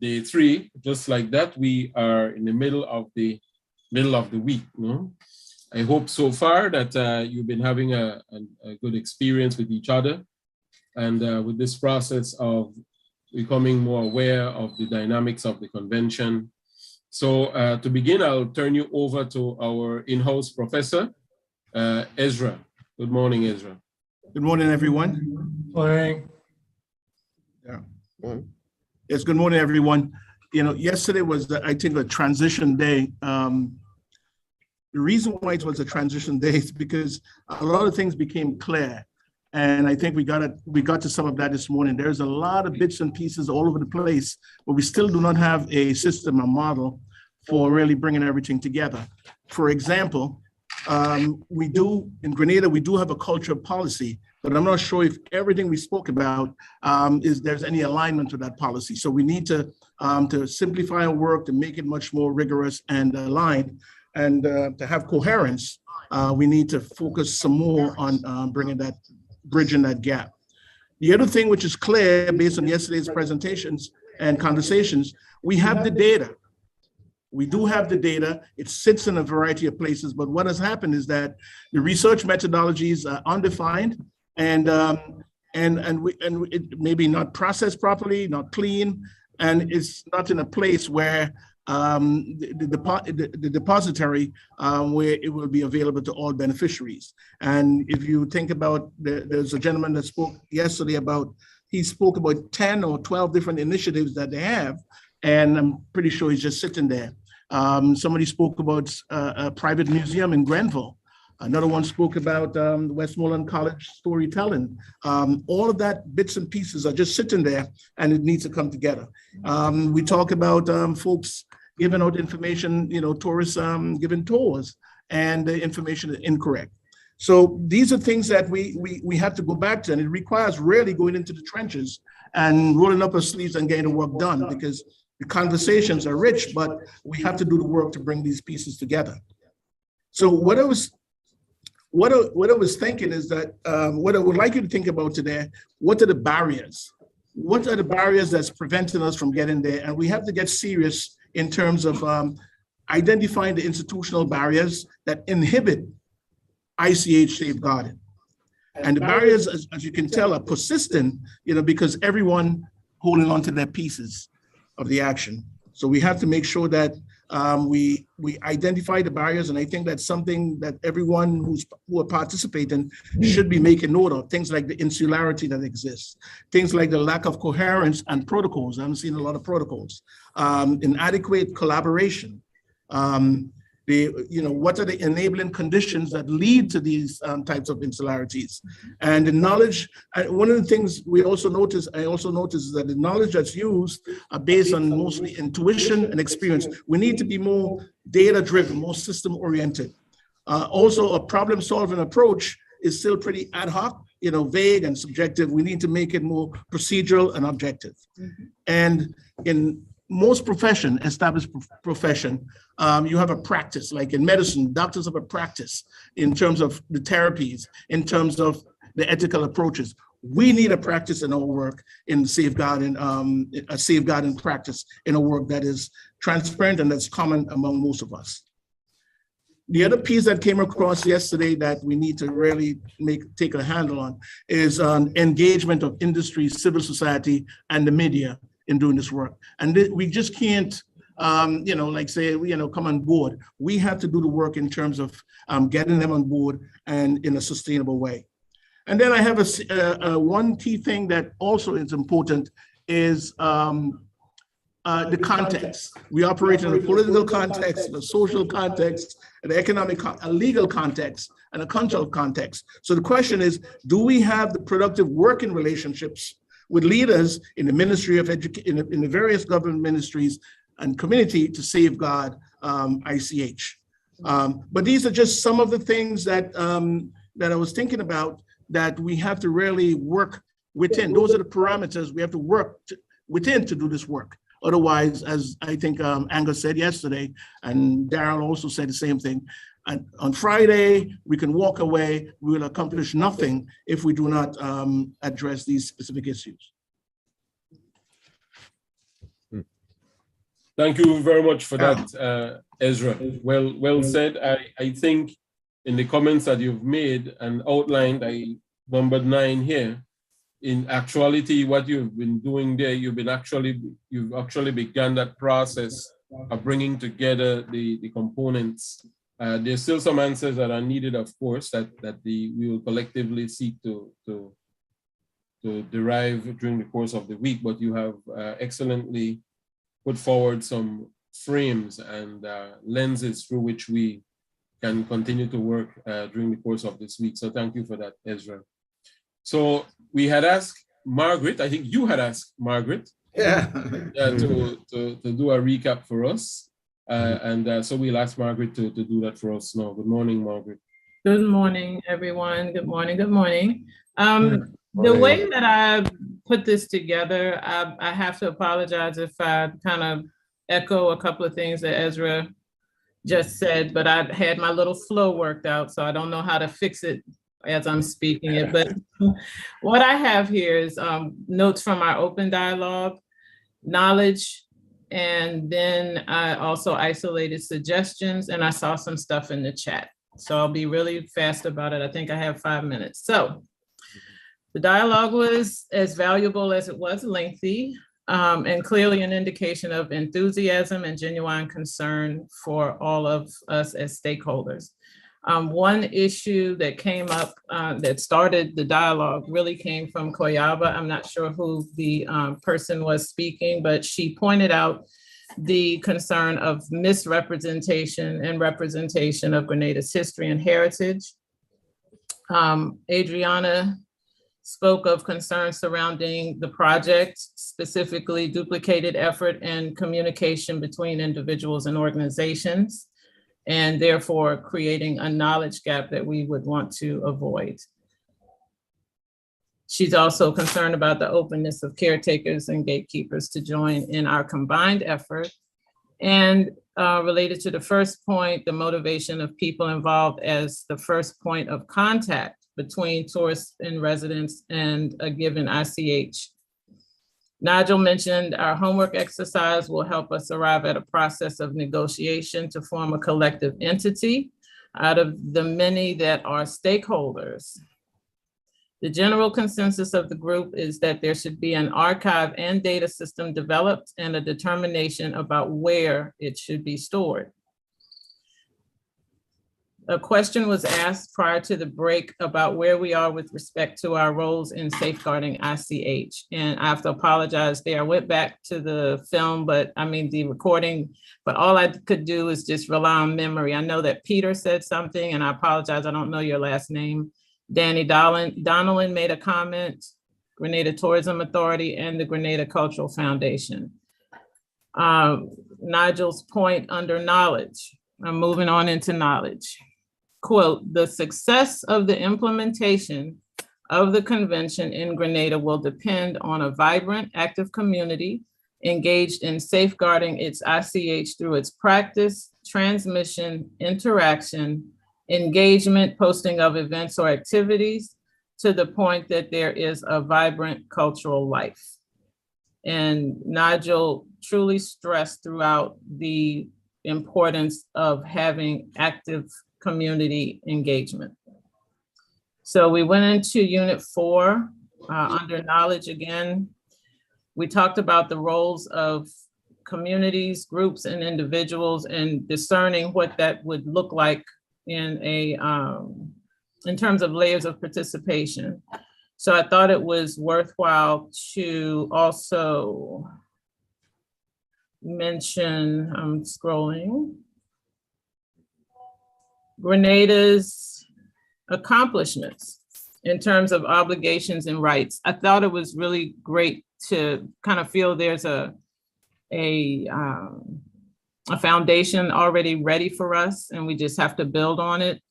Day 3, just like that, we are in the middle of the week. No? I hope so far that you've been having a good experience with each other and with this process of becoming more aware of the dynamics of the convention. So to begin, I'll turn you over to our in-house professor, Ezra. Good morning, Ezra. Good morning, everyone. Morning. Yeah. Yes, good morning, everyone. You know, yesterday was, I think, a transition day. The reason why it was a transition day is because a lot of things became clear. And I think we got to some of that this morning. There's a lot of bits and pieces all over the place, but we still do not have a system, a model for really bringing everything together. For example, we do, in Grenada, we do have a culture of policy, but I'm not sure if everything we spoke about there's any alignment with that policy. So we need to simplify our work, to make it much more rigorous and aligned, and to have coherence. We need to focus some more on bridging that gap. The other thing which is clear based on yesterday's presentations and conversations, we have the data. We do have the data. It sits in a variety of places, but what has happened is that the research methodologies are undefined, and it may be not processed properly, not clean, and it's not in a place where the depository where it will be available to all beneficiaries. And if you think about, there's a gentleman that spoke yesterday about, he spoke about 10 or 12 different initiatives that they have, and I'm pretty sure he's just sitting there. Somebody spoke about a private museum in Grenville. Another one spoke about Westmoreland College storytelling. All of that bits and pieces are just sitting there, and it needs to come together. We talk about folks giving out information, you know, tourists giving tours, and the information is incorrect. So these are things that we have to go back to, and it requires really going into the trenches and rolling up our sleeves and getting the work done, because the conversations are rich, but we have to do the work to bring these pieces together. So what I was thinking is that what I would like you to think about today, what are the barriers? What are the barriers that's preventing us from getting there? And we have to get serious in terms of identifying the institutional barriers that inhibit ICH safeguarding. And the barriers, as you can tell, are persistent, you know, because everyone holding on to their pieces of the action. So we have to make sure that we identify the barriers, and I think that's something that everyone who are participating should be making note of. Things like the insularity that exists, things like the lack of coherence and protocols. I'm seeing a lot of protocols, inadequate collaboration. What are the enabling conditions that lead to these types of insularities? And the knowledge, one of the things I also noticed is that the knowledge that's used are based on mostly intuition and experience. We need to be more data-driven, more system-oriented. Also, a problem-solving approach is still pretty ad hoc, you know, vague and subjective. We need to make it more procedural and objective. Mm-hmm. And in most established profession, you have a practice, like in medicine, doctors have a practice in terms of the therapies, in terms of the ethical approaches. We need a practice in our work in safeguarding, a safeguarding practice in a work that is transparent and that's common among most of us. The other piece that came across yesterday that we need to really take a handle on is engagement of industry, civil society, and the media in doing this work. And we just can't, come on board. We have to do the work in terms of getting them on board and in a sustainable way. And then I have one key thing that also is important is the context. We operate in a political context, a social context, an economic, a legal context, and a cultural context. So the question is, do we have the productive working relationships with leaders in the Ministry of Education, in the various government ministries and community to safeguard ICH? But these are just some of the things that I was thinking about that we have to really work within. Those are the parameters we have to work within to do this work. Otherwise, as I think Angus said yesterday, and Daryl also said the same thing, and on Friday, we can walk away, we will accomplish nothing if we do not address these specific issues. Thank you very much for that, Ezra. Well said. I think in the comments that you've made and outlined, I numbered 9 here. In actuality, what you've been doing there, you've actually begun that process of bringing together the components. There's still some answers that are needed, of course, that we will collectively seek to derive during the course of the week, but you have excellently put forward some frames and lenses through which we can continue to work during the course of this week. So thank you for that, Ezra. So we had asked Margaret, I think you had asked Margaret to do a recap for us. So we'll ask Margaret to do that for us now. Good morning, Margaret. Good morning, everyone. Good morning. Good morning. The way that I put this together, I have to apologize if I kind of echo a couple of things that Ezra just said, but I had my little flow worked out, so I don't know how to fix it as I'm speaking it. But what I have here is notes from our open dialogue, knowledge, and then I also isolated suggestions, and I saw some stuff in the chat. So I'll be really fast about it. I think I have 5 minutes. So the dialogue was as valuable as it was lengthy, and clearly an indication of enthusiasm and genuine concern for all of us as stakeholders. One issue that came up that started the dialogue really came from Koyaba. I'm not sure who the person was speaking, but she pointed out the concern of misrepresentation and representation of Grenada's history and heritage. Adriana spoke of concerns surrounding the project, specifically duplicated effort and communication between individuals and organizations, and therefore creating a knowledge gap that we would want to avoid. She's also concerned about the openness of caretakers and gatekeepers to join in our combined effort. And related to the first point, the motivation of people involved as the first point of contact between tourists and residents and a given ICH. Nigel mentioned our homework exercise will help us arrive at a process of negotiation to form a collective entity out of the many that are stakeholders. The general consensus of the group is that there should be an archive and data system developed and a determination about where it should be stored. A question was asked prior to the break about where we are with respect to our roles in safeguarding ICH. And I have to apologize there. I went back to the film, the recording, but all I could do is just rely on memory. I know that Peter said something, and I apologize, I don't know your last name. Danny Donnellan made a comment, Grenada Tourism Authority and the Grenada Cultural Foundation. Nigel's point under knowledge. I'm moving on into knowledge. Quote, the success of the implementation of the convention in Grenada will depend on a vibrant, active community engaged in safeguarding its ICH through its practice, transmission, interaction, engagement, posting of events or activities to the point that there is a vibrant cultural life. And Nigel truly stressed throughout the importance of having active community engagement. So we went into Unit 4 under knowledge again. We talked about the roles of communities, groups, and individuals and discerning what that would look like in terms of layers of participation. So I thought it was worthwhile to also mention, I'm scrolling, Grenada's accomplishments in terms of obligations and rights. I thought it was really great to kind of feel there's a foundation already ready for us, and we just have to build on it.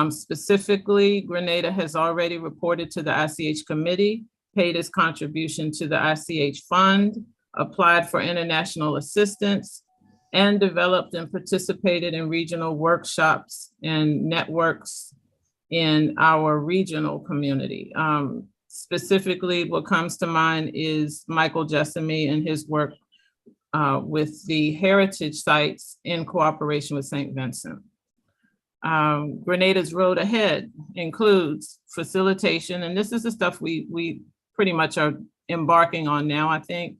Specifically, Grenada has already reported to the ICH committee, paid its contribution to the ICH fund, applied for international assistance, and developed and participated in regional workshops and networks in our regional community. Specifically, what comes to mind is Michael Jessamy and his work with the heritage sites in cooperation with St. Vincent. Grenada's road ahead includes facilitation, and this is the stuff we pretty much are embarking on now, I think.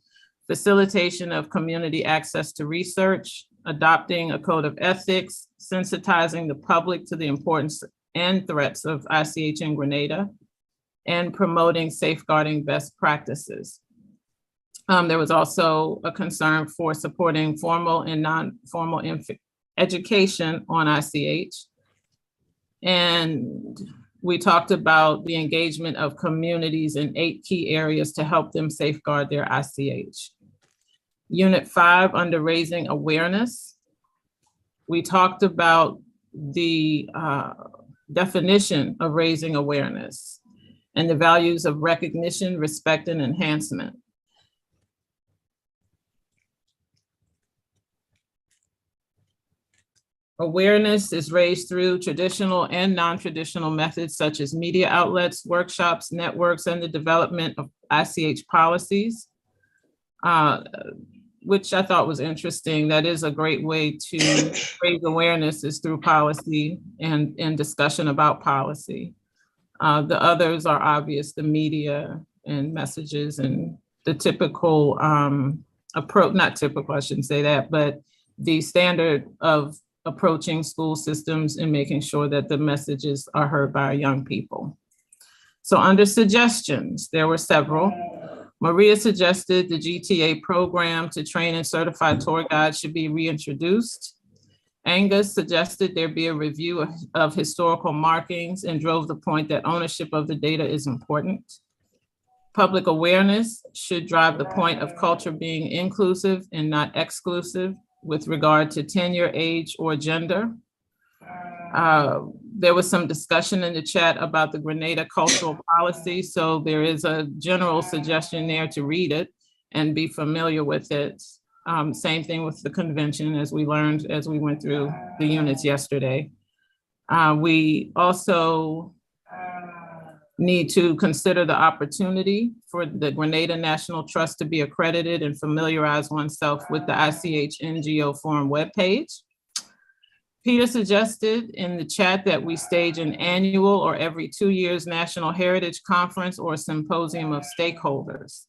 Facilitation of community access to research, adopting a code of ethics, sensitizing the public to the importance and threats of ICH in Grenada, and promoting safeguarding best practices. There was also a concern for supporting formal and non-formal education on ICH. And we talked about the engagement of communities in 8 key areas to help them safeguard their ICH. Unit 5, under raising awareness, we talked about the definition of raising awareness and the values of recognition, respect, and enhancement. Awareness is raised through traditional and non-traditional methods such as media outlets, workshops, networks, and the development of ICH policies, which I thought was interesting. That is a great way to raise awareness, is through policy and discussion about policy. The others are obvious, the media and messages and the typical approach, not typical, I shouldn't say that, but the standard of approaching school systems and making sure that the messages are heard by our young people. So under suggestions, there were several. Maria suggested the GTA program to train and certify tour guides should be reintroduced. Angus suggested there be a review of historical markings and drove the point that ownership of the data is important. Public awareness should drive the point of culture being inclusive and not exclusive with regard to tenure, age, or gender. There was some discussion in the chat about the Grenada cultural policy, so there is a general suggestion there to read it and be familiar with it. Same thing with the convention, as we learned as we went through the units yesterday. We also need to consider the opportunity for the Grenada National Trust to be accredited and familiarize oneself with the ICH NGO Forum webpage. Peter suggested in the chat that we stage an annual or every 2 years National Heritage Conference or Symposium of stakeholders.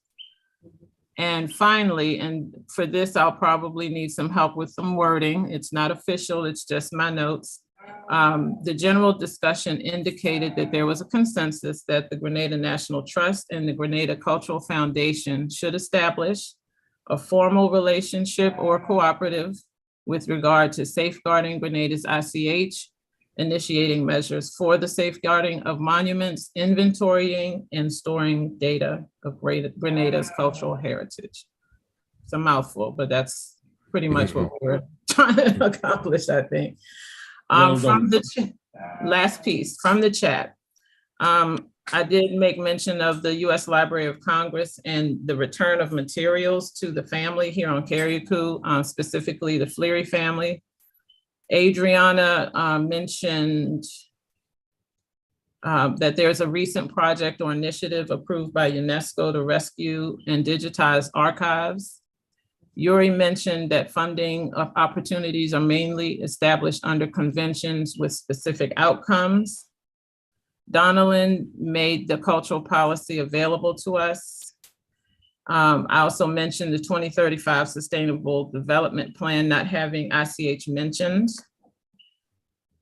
And finally, and for this, I'll probably need some help with some wording. It's not official, it's just my notes. The general discussion indicated that there was a consensus that the Grenada National Trust and the Grenada Cultural Foundation should establish a formal relationship or cooperative with regard to safeguarding Grenada's ICH, initiating measures for the safeguarding of monuments, inventorying, and storing data of Grenada's cultural heritage. It's a mouthful, but that's pretty much what we're trying to accomplish, I think. From the last piece, from the chat, I did make mention of the U.S. Library of Congress and the return of materials to the family here on Carriacou, specifically the Fleary family. Adriana mentioned that there's a recent project or initiative approved by UNESCO to rescue and digitize archives. Yuri mentioned that funding opportunities are mainly established under conventions with specific outcomes. Donalyn made the cultural policy available to us. I also mentioned the 2035 Sustainable Development Plan not having ICH mentioned.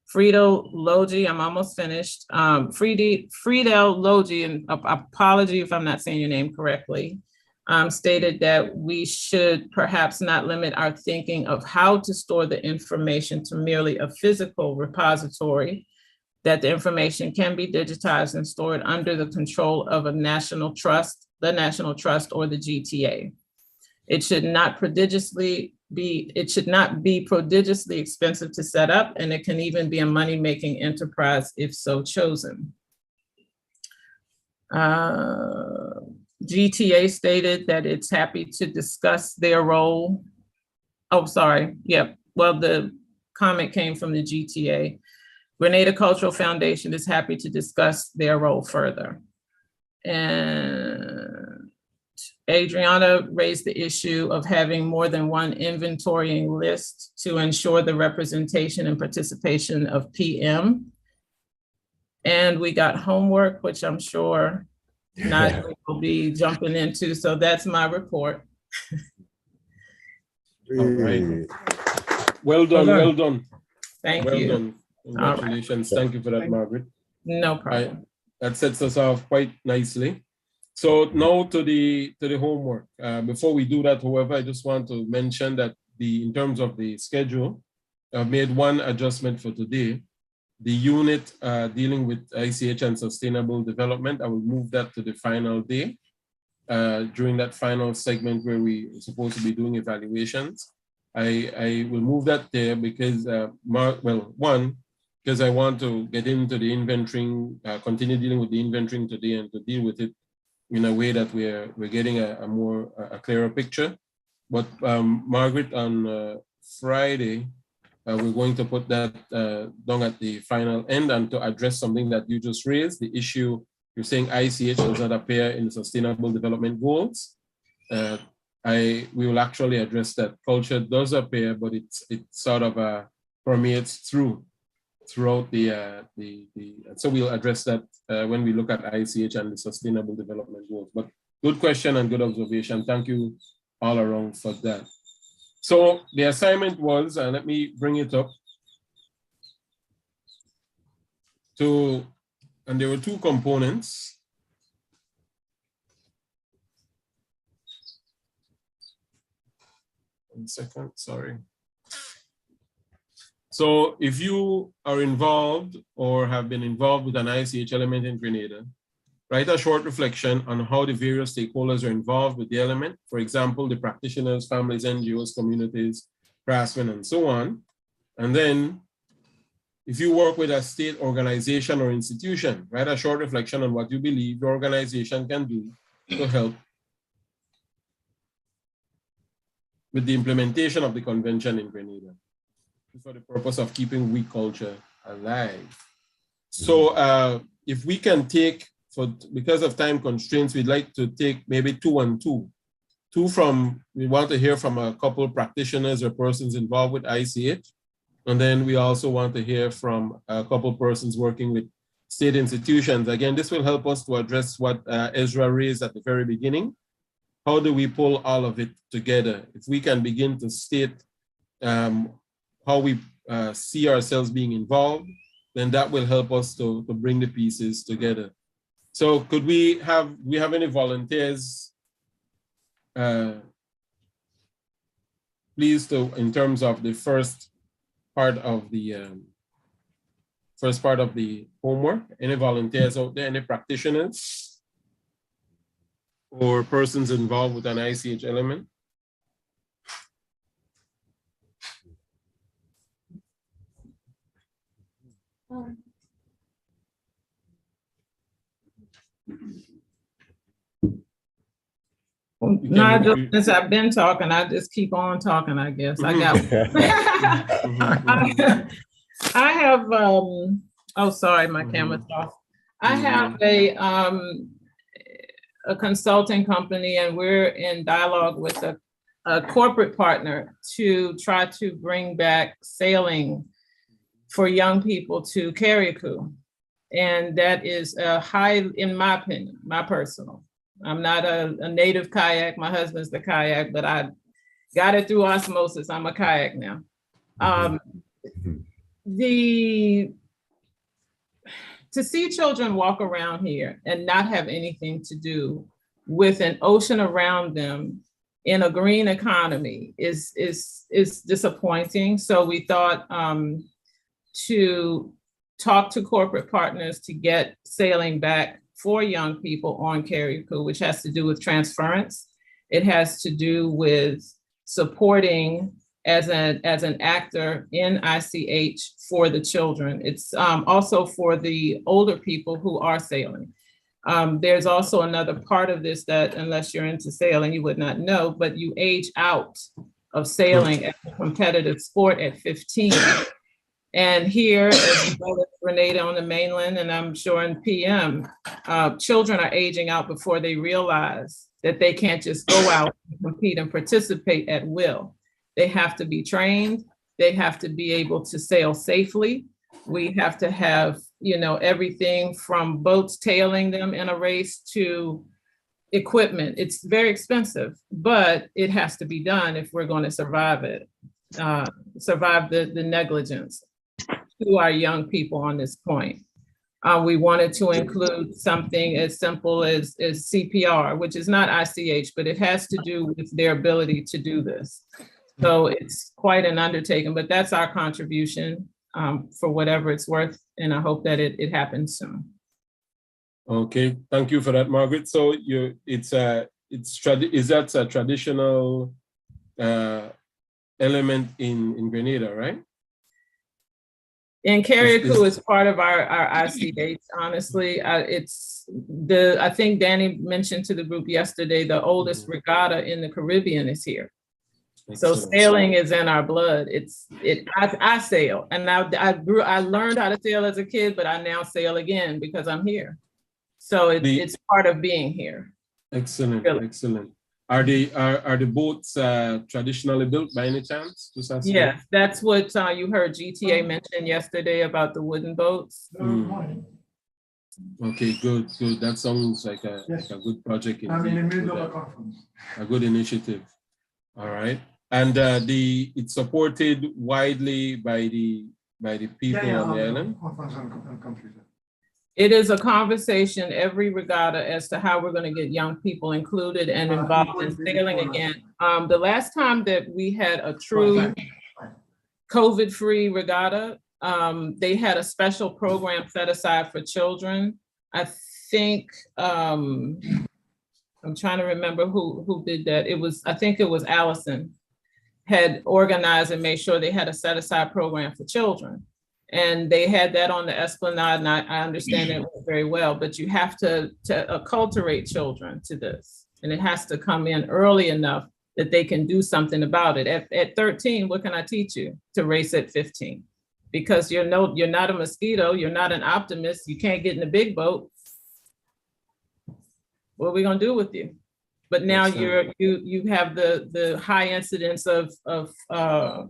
Friedel Logi, I'm almost finished. Friedel Logi, and apology if I'm not saying your name correctly, stated that we should perhaps not limit our thinking of how to store the information to merely a physical repository, that the information can be digitized and stored under the control of a national trust, the National Trust or the GTA. It should not be prodigiously expensive to set up, and it can even be a money-making enterprise if so chosen. GTA stated that it's happy to discuss their role. Oh, sorry. Yep. Well, the comment came from the GTA. Grenada Cultural Foundation is happy to discuss their role further. And Adriana raised the issue of having more than one inventorying list to ensure the representation and participation of PM. And we got homework, which I'm sure Nigel will be jumping into. So that's my report. All right. Well done, well done. Thank well you. Done. Congratulations. Right. Thank you for that, Margaret. No problem. That sets us off quite nicely. So now to the homework. Before we do that, however, I just want to mention that in terms of the schedule, I've made one adjustment for today. The unit dealing with ICH and sustainable development, I will move that to the final day during that final segment where we are supposed to be doing evaluations. I will move that there because, one, because I want to get into the inventorying, continue dealing with the inventorying today and to deal with it in a way that we're getting a clearer picture. But Margaret, on Friday, we're going to put that down at the final end and to address something that you just raised, the issue, you're saying ICH does not appear in the Sustainable Development Goals. We will actually address that. Culture does appear, but it sort of permeates throughout so we'll address that when we look at ICH and the Sustainable Development Goals. But good question and good observation. Thank you all around for that. So the assignment was, let me bring it up, and there were two components. One second, sorry. So if you are involved or have been involved with an ICH element in Grenada, write a short reflection on how the various stakeholders are involved with the element. For example, the practitioners, families, NGOs, communities, craftsmen, and so on. And then if you work with a state organization or institution, write a short reflection on what you believe the organization can do to help with the implementation of the convention in Grenada for the purpose of keeping we culture alive. So if we can take, because of time constraints, we'd like to take maybe 2 and 2. We want to hear from a couple of practitioners or persons involved with ICH. And then we also want to hear from a couple of persons working with state institutions. Again, this will help us to address what Ezra raised at the very beginning. How do we pull all of it together? If we can begin to state how we see ourselves being involved, then that will help us to bring the pieces together. So could we have any volunteers, please, in terms of the first part of the homework? Any volunteers out there, any practitioners or persons involved with an ICH element? Nigel, since I've been talking, I just keep on talking, I guess. I got I have, oh, sorry, my camera's off. I have a consulting company, and we're in dialogue with a corporate partner to try to bring back sailing for young people to Carriacou. And that is a high, in my opinion, my personal. I'm not a native kayak. My husband's the kayak, but I got it through osmosis. I'm a kayak now. To see children walk around here and not have anything to do with an ocean around them in a green economy is disappointing. So we thought to talk to corporate partners to get sailing back for young people on Carriacou, which has to do with transference. It has to do with supporting as an actor in ICH for the children. It's also for the older people who are sailing. There's also another part of this that, unless you're into sailing, you would not know, but you age out of sailing as a competitive sport at 15. And here, as well as Grenada on the mainland, and I'm sure in PM, children are aging out before they realize that they can't just go out and compete and participate at will. They have to be trained. They have to be able to sail safely. We have to have, everything from boats tailing them in a race to equipment. It's very expensive, but it has to be done if we're going to survive it, survive the negligence to our young people on this point. We wanted to include something as simple as CPR, which is not ICH, but it has to do with their ability to do this. So it's quite an undertaking, but that's our contribution for whatever it's worth. And I hope that it happens soon. Okay, thank you for that, Margaret. So is that a traditional element in Grenada, right? And Carriacou is part of our ICH, honestly. I think Danny mentioned to the group yesterday, the oldest regatta in the Caribbean is here. Excellent. So sailing is in our blood. I sail, and I learned how to sail as a kid, but I now sail again because I'm here. So it's part of being here. Excellent, really. Excellent. Are the boats traditionally built by any chance? Yes, that's what you heard GTA mention yesterday about the wooden boats. Okay, good. That sounds like a good project. I'm in the middle of a conference. A good initiative. All right, and it's supported widely by the people on the island. It is a conversation every regatta as to how we're going to get young people included and involved in sailing again. The last time that we had a true COVID-free regatta, they had a special program set aside for children. I think, I'm trying to remember who did that. I think it was Allison had organized and made sure they had a set aside program for children. And they had that on the Esplanade, and I understand it very well, but you have to acculturate children to this. And it has to come in early enough that they can do something about it. At 13, what can I teach you? To race at 15. Because you're not a mosquito, you're not an optimist, you can't get in a big boat. What are we gonna do with you? But now you have the high incidence of our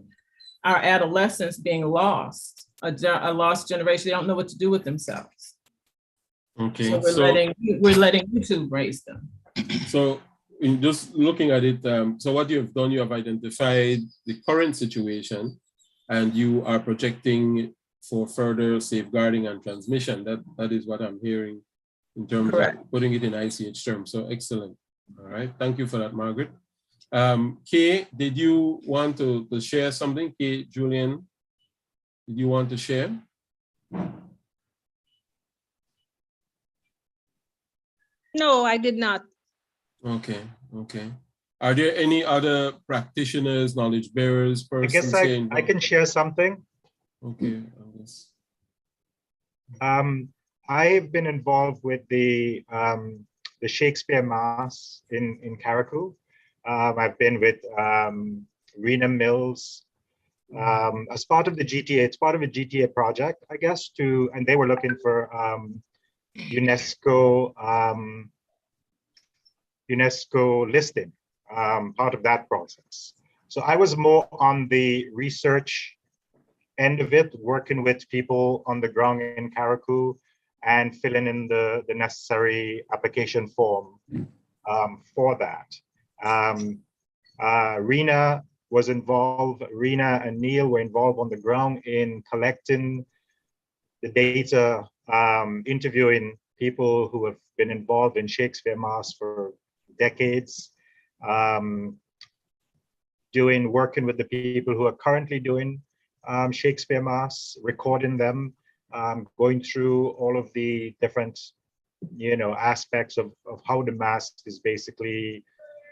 adolescents being lost. A lost generation. They don't know what to do with themselves. Okay, so we're letting YouTube raise them. So, in just looking at it, so what you have done, you have identified the current situation, and you are projecting for further safeguarding and transmission. That is what I'm hearing in terms Correct. of putting it in ICH terms. So excellent. All right, thank you for that, Margaret. Kay, did you want to share something? Kay, Julian? Did you want to share? No, I did not. Okay. Are there any other practitioners, knowledge bearers, persons? I guess I can share something. Okay. I've been involved with the Shakespeare Mass in Carriacou. I've been with Rena Mills. As part of the GTA, it's part of a GTA project, I guess, and they were looking for UNESCO listing, part of that process. So I was more on the research end of it, working with people on the ground in Carriacou and filling in the necessary application form for that. Rena was involved, Rena and Neil were involved on the ground in collecting the data, interviewing people who have been involved in Shakespeare Mass for decades, working with the people who are currently doing Shakespeare Mass, recording them, going through all of the different, aspects of how the Mass is basically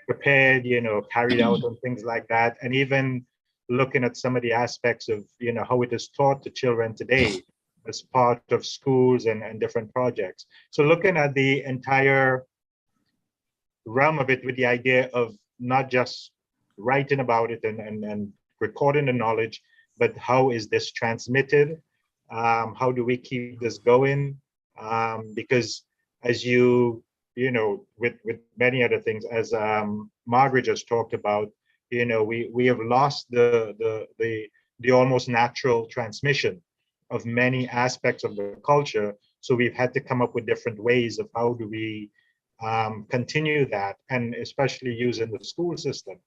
prepared, carried out and things like that. And even looking at some of the aspects of, how it is taught to children today as part of schools and different projects. So looking at the entire realm of it with the idea of not just writing about it and recording the knowledge, but how is this transmitted? How do we keep this going? Because as you with many other things, as Margaret just talked about, we have lost the almost natural transmission of many aspects of the culture. So we've had to come up with different ways of how do we continue that, and especially using the school system,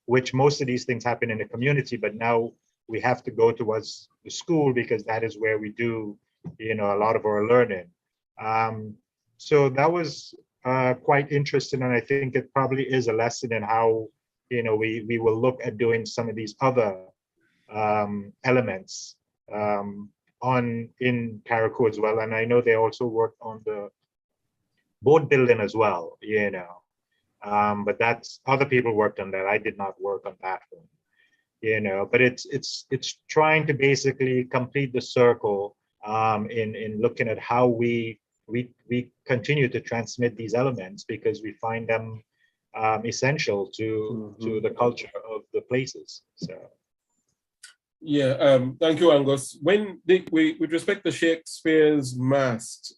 which most of these things happen in the community, but now we have to go towards the school because that is where we do, a lot of our learning. So that was quite interesting, and I think it probably is a lesson in how, we will look at doing some of these other elements in Carriacou as well. And I know they also worked on the boat building as well, but that's other people worked on that. I did not work on that one. But it's trying to basically complete the circle in looking at how we continue to transmit these elements, because we find them essential to the culture of the places. So yeah, thank you, Angus. With respect to Shakespeare's Masks,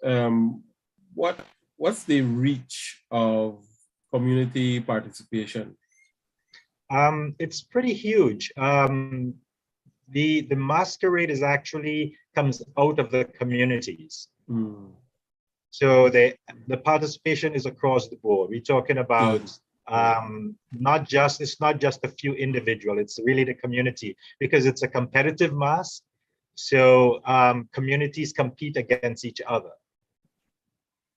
what's the reach of community participation? It's pretty huge. The masquerade is actually comes out of the communities. So the participation is across the board. We're talking about it's not just a few individual, it's really the community, because it's a competitive mass. So communities compete against each other.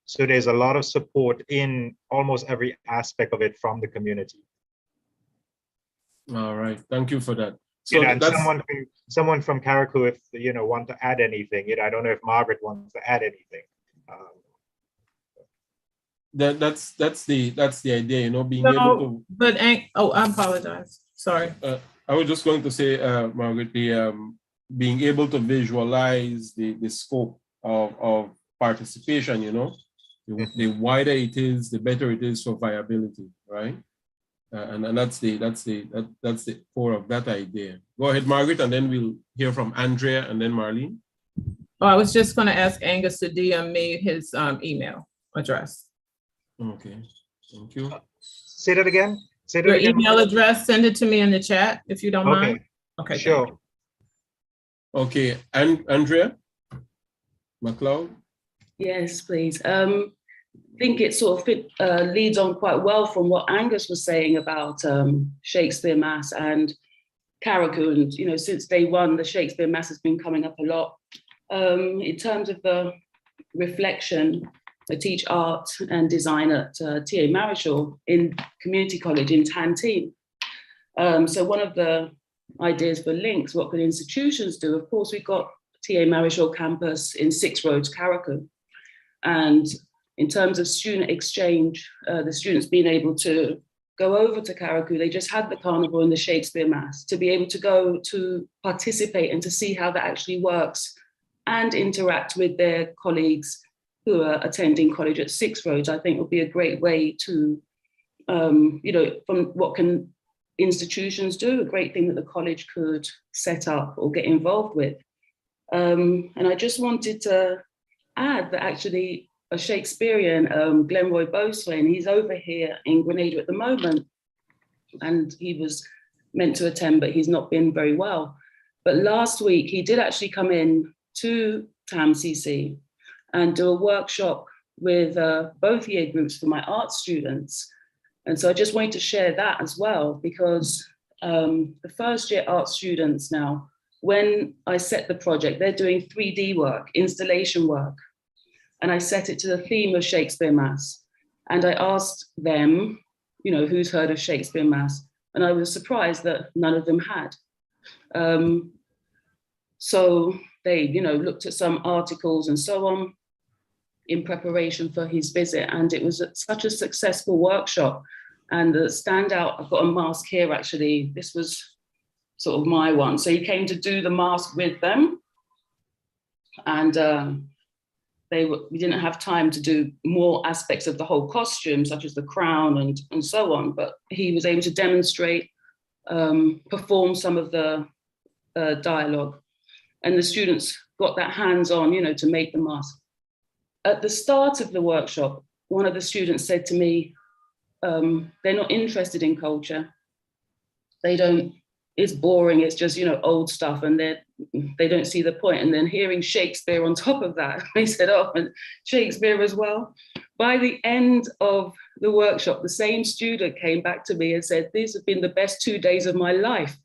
So there's a lot of support in almost every aspect of it from the community. All right, thank you for that. So and someone from Carriacou, if want to add anything, I don't know if Margaret wants to add anything. That's the idea, being able to. But I apologize. Sorry. I was just going to say, Margaret, being able to visualize the scope of participation. The wider it is, the better it is for viability, right? And that's the core of that idea. Go ahead, Margaret, and then we'll hear from Andrea and then Marlene. Oh, I was just going to ask Angus to DM me his email address. Okay, thank you. Say that again. Your email address, send it to me in the chat if you don't mind. Okay, sure. Okay, and Andrea McLeod? Yes, please. I think it sort of leads on quite well from what Angus was saying about Shakespeare Mass and Carriacou. And, since day one, the Shakespeare Mass has been coming up a lot. In terms of the reflection, I teach art and design at TA Marischal in Community College in Tantine. So one of the ideas for links, what could institutions do? Of course, we've got TA Marischal campus in 6 Roads, Carriacou. And in terms of student exchange, the students being able to go over to Carriacou, they just had the carnival and the Shakespeare Mass, to be able to go to participate and to see how that actually works and interact with their colleagues who are attending college at 6 Roads, I think would be a great way to, from what can institutions do, a great thing that the college could set up or get involved with. And I just wanted to add that actually a Shakespearean, Glenroy Boswain, he's over here in Grenada at the moment, and he was meant to attend, but he's not been very well. But last week, he did actually come in to TAMCC and do a workshop with both year groups for my art students. And so I just wanted to share that as well, because the first year art students now, when I set the project, they're doing 3D work, installation work. And I set it to the theme of Shakespeare Mass. And I asked them, who's heard of Shakespeare Mass? And I was surprised that none of them had. So they, looked at some articles and so on in preparation for his visit. And it was such a successful workshop. And the standout, I've got a mask here, actually. This was sort of my one. So he came to do the mask with them. And we didn't have time to do more aspects of the whole costume, such as the crown and so on. But he was able to demonstrate, perform some of the dialogue. And the students got that hands-on, to make the mask. At the start of the workshop, one of the students said to me, they're not interested in culture. They don't, it's boring, it's just, you know, old stuff, and they don't see the point. And then hearing Shakespeare on top of that, they said, oh, and Shakespeare as well. By the end of the workshop, the same student came back to me and said, these have been the best 2 days of my life.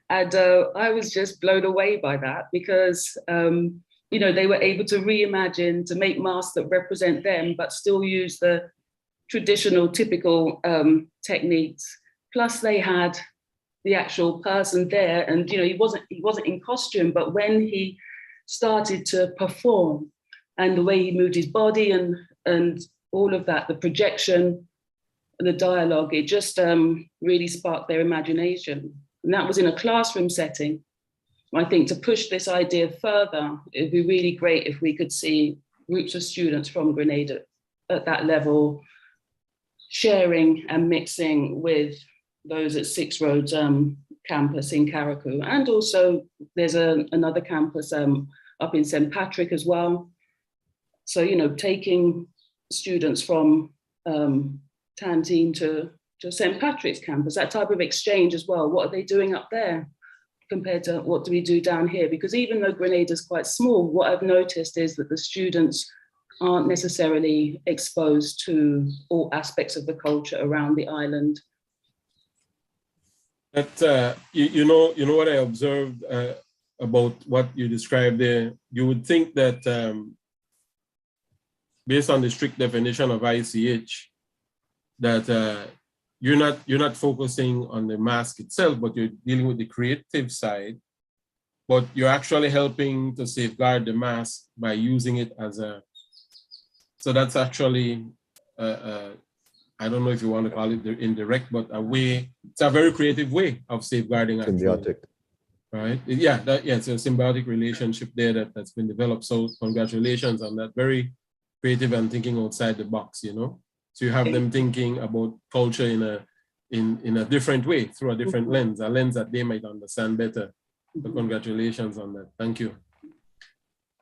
And I was just blown away by that, because, you know, they were able to reimagine, to make masks that represent them, but still use the traditional, typical techniques. Plus they had the actual person there, and you know, he wasn't in costume, but when he started to perform, and the way he moved his body and all of that, the projection, the dialogue, it just really sparked their imagination. And that was in a classroom setting. I think to push this idea further, it'd be really great if we could see groups of students from Grenada at that level sharing and mixing with those at Six Roads campus in Carriacou. And also there's another campus up in St. Patrick as well. So, you know, taking students from Tantine to St. Patrick's campus, that type of exchange as well. What are they doing up there compared to what do we do down here? Because even though Grenada is quite small, what I've noticed is that the students aren't necessarily exposed to all aspects of the culture around the island. That you know what I observed about what you described there. You would think that based on the strict definition of ICH, that you're not focusing on the mask itself, but you're dealing with the creative side. But you're actually helping to safeguard the mask by using it as a. So that's actually. I don't know if you want to call it the indirect, but a way, it's a very creative way of safeguarding. Symbiotic. Right? Yeah, it's a symbiotic relationship there that's been developed. So congratulations on that. Very creative and thinking outside the box, you know? So you have them thinking about culture in a different way, through a different lens, a lens that they might understand better. So congratulations on that. Thank you.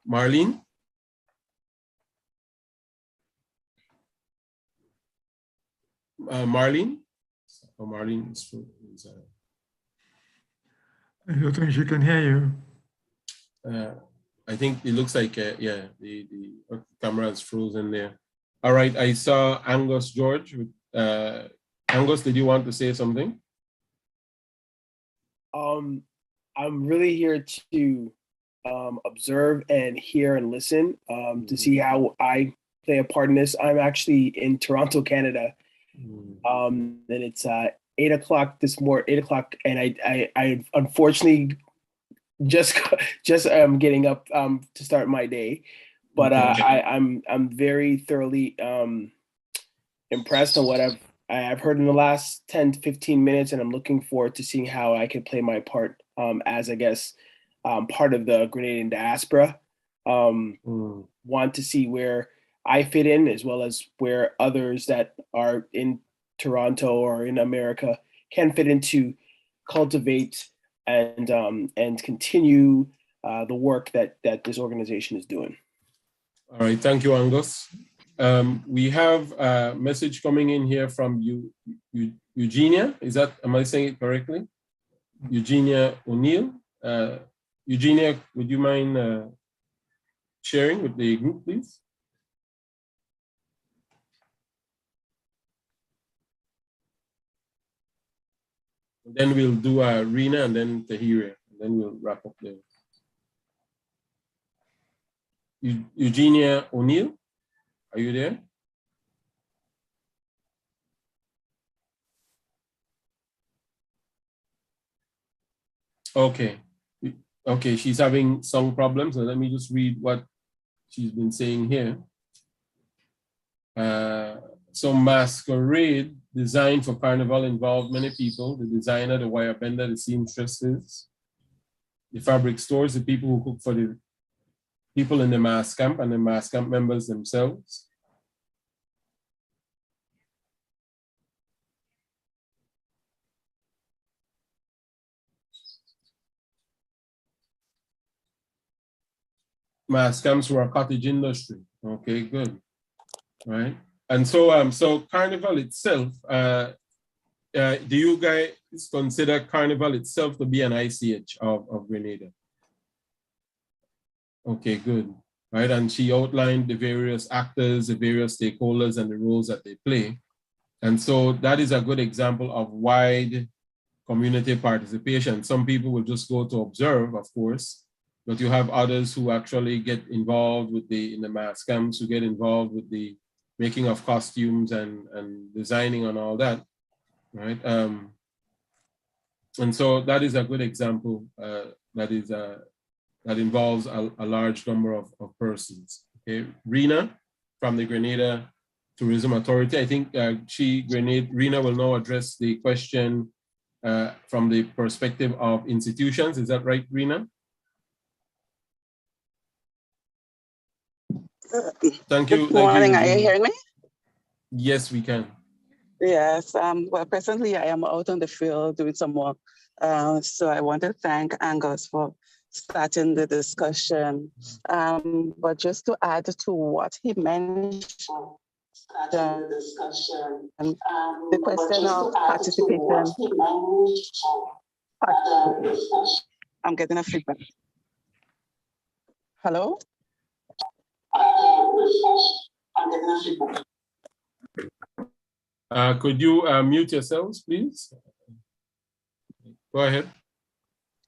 Marlene? Marlene? Oh, Marlene is I don't think she can hear you. I think it looks like, yeah, the camera is frozen there. All right, I saw Angus George. Angus, did you want to say something? I'm really here to observe and hear and listen to see how I play a part in this. I'm actually in Toronto, Canada. And it's 8 o'clock this morning, 8 o'clock, and I unfortunately just getting up to start my day, but I'm very thoroughly impressed on what I've heard in the last 10 to 15 minutes, and I'm looking forward to seeing how I can play my part as, I guess, part of the Grenadian diaspora. Want to see where I fit in, as well as where others that are in Toronto or in America can fit in to cultivate and continue the work that this organization is doing. All right, thank you, Angus. We have a message coming in here from Eugenia. Am I saying it correctly? Eugenia O'Neill. Eugenia, would you mind sharing with the group, please? Then we'll do Rena and then Tahira, and then we'll wrap up there. Eugenia O'Neill, are you there? Okay. Okay, she's having some problems, so let me just read what she's been saying here. So masquerade designed for carnival involved many people: the designer, the wire bender, the seamstresses, the fabric stores, the people who cook for the people in the mass camp, and the mass camp members themselves. Mass camps were a cottage industry. Okay, good. Right. And so, so Carnival itself, do you guys consider Carnival itself to be an ICH of Grenada? Okay, good. Right, and she outlined the various actors, the various stakeholders, and the roles that they play. And so that is a good example of wide community participation. Some people will just go to observe, of course, but you have others who actually get involved with in the mass camps, who get involved with the making of costumes and designing and all that, right? And so that is a good example that involves a large number of persons. Okay, Rena from the Grenada Tourism Authority. I think Rena will now address the question from the perspective of institutions. Is that right, Rena? Thank you. Good morning. Are you hearing me? Yes, we can. Yes. Well, presently I am out on the field doing some work. So I want to thank Angus for starting the discussion. But just to add to what he mentioned, the question of participation. I'm getting a feedback. Hello? Could you mute yourselves, please? Go ahead.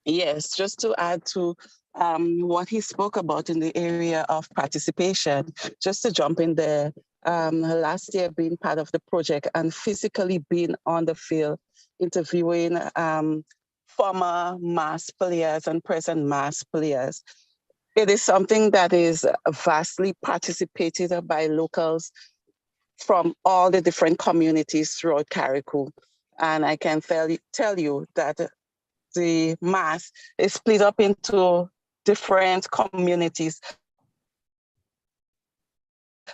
Yes, just to add to what he spoke about in the area of participation, just to jump in there, last year being part of the project and physically being on the field, interviewing former mass players and present mass players. It is something that is vastly participated by locals from all the different communities throughout Carriacou. And I can tell you that the mass is split up into different communities.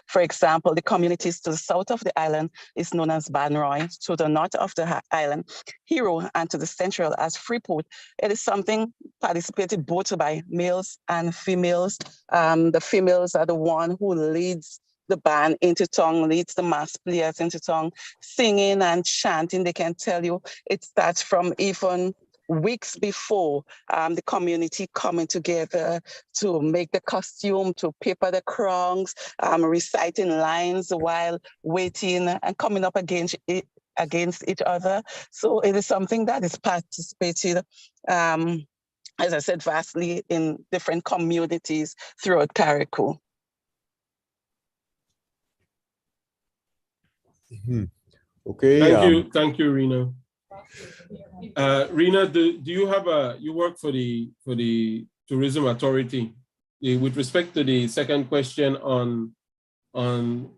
For example, the communities to the south of the island is known as Banroy, to the north of the island, Hero, and to the central as Freeport. It is something participated both by males and females. The females are the one who leads the band into tongue, leads the mass players into tongue, singing and chanting. They can tell you it starts from even weeks before the community coming together to make the costume, to paper the crowns, reciting lines while waiting and coming up against each other. So it is something that is participated, as I said, vastly in different communities throughout Carriacou. Okay. Thank you, Rena. Rena, do you have you work for the Tourism Authority with respect to the second question on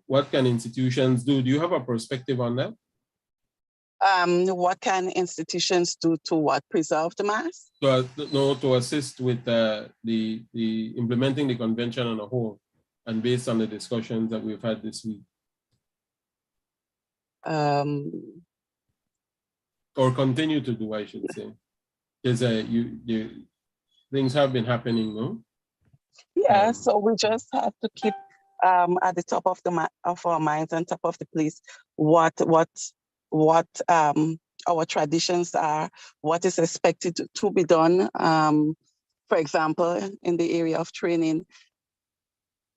what can institutions do? Do you have a perspective on that? What can institutions do to what? Preserve the mass? To assist with the implementing the convention on a whole, and based on the discussions that we've had this week. Or continue to do, I should say, because things have been happening, no? Yeah, so we just have to keep at the top of our minds and top of the place what our traditions are, what is expected to be done. For example, in the area of training.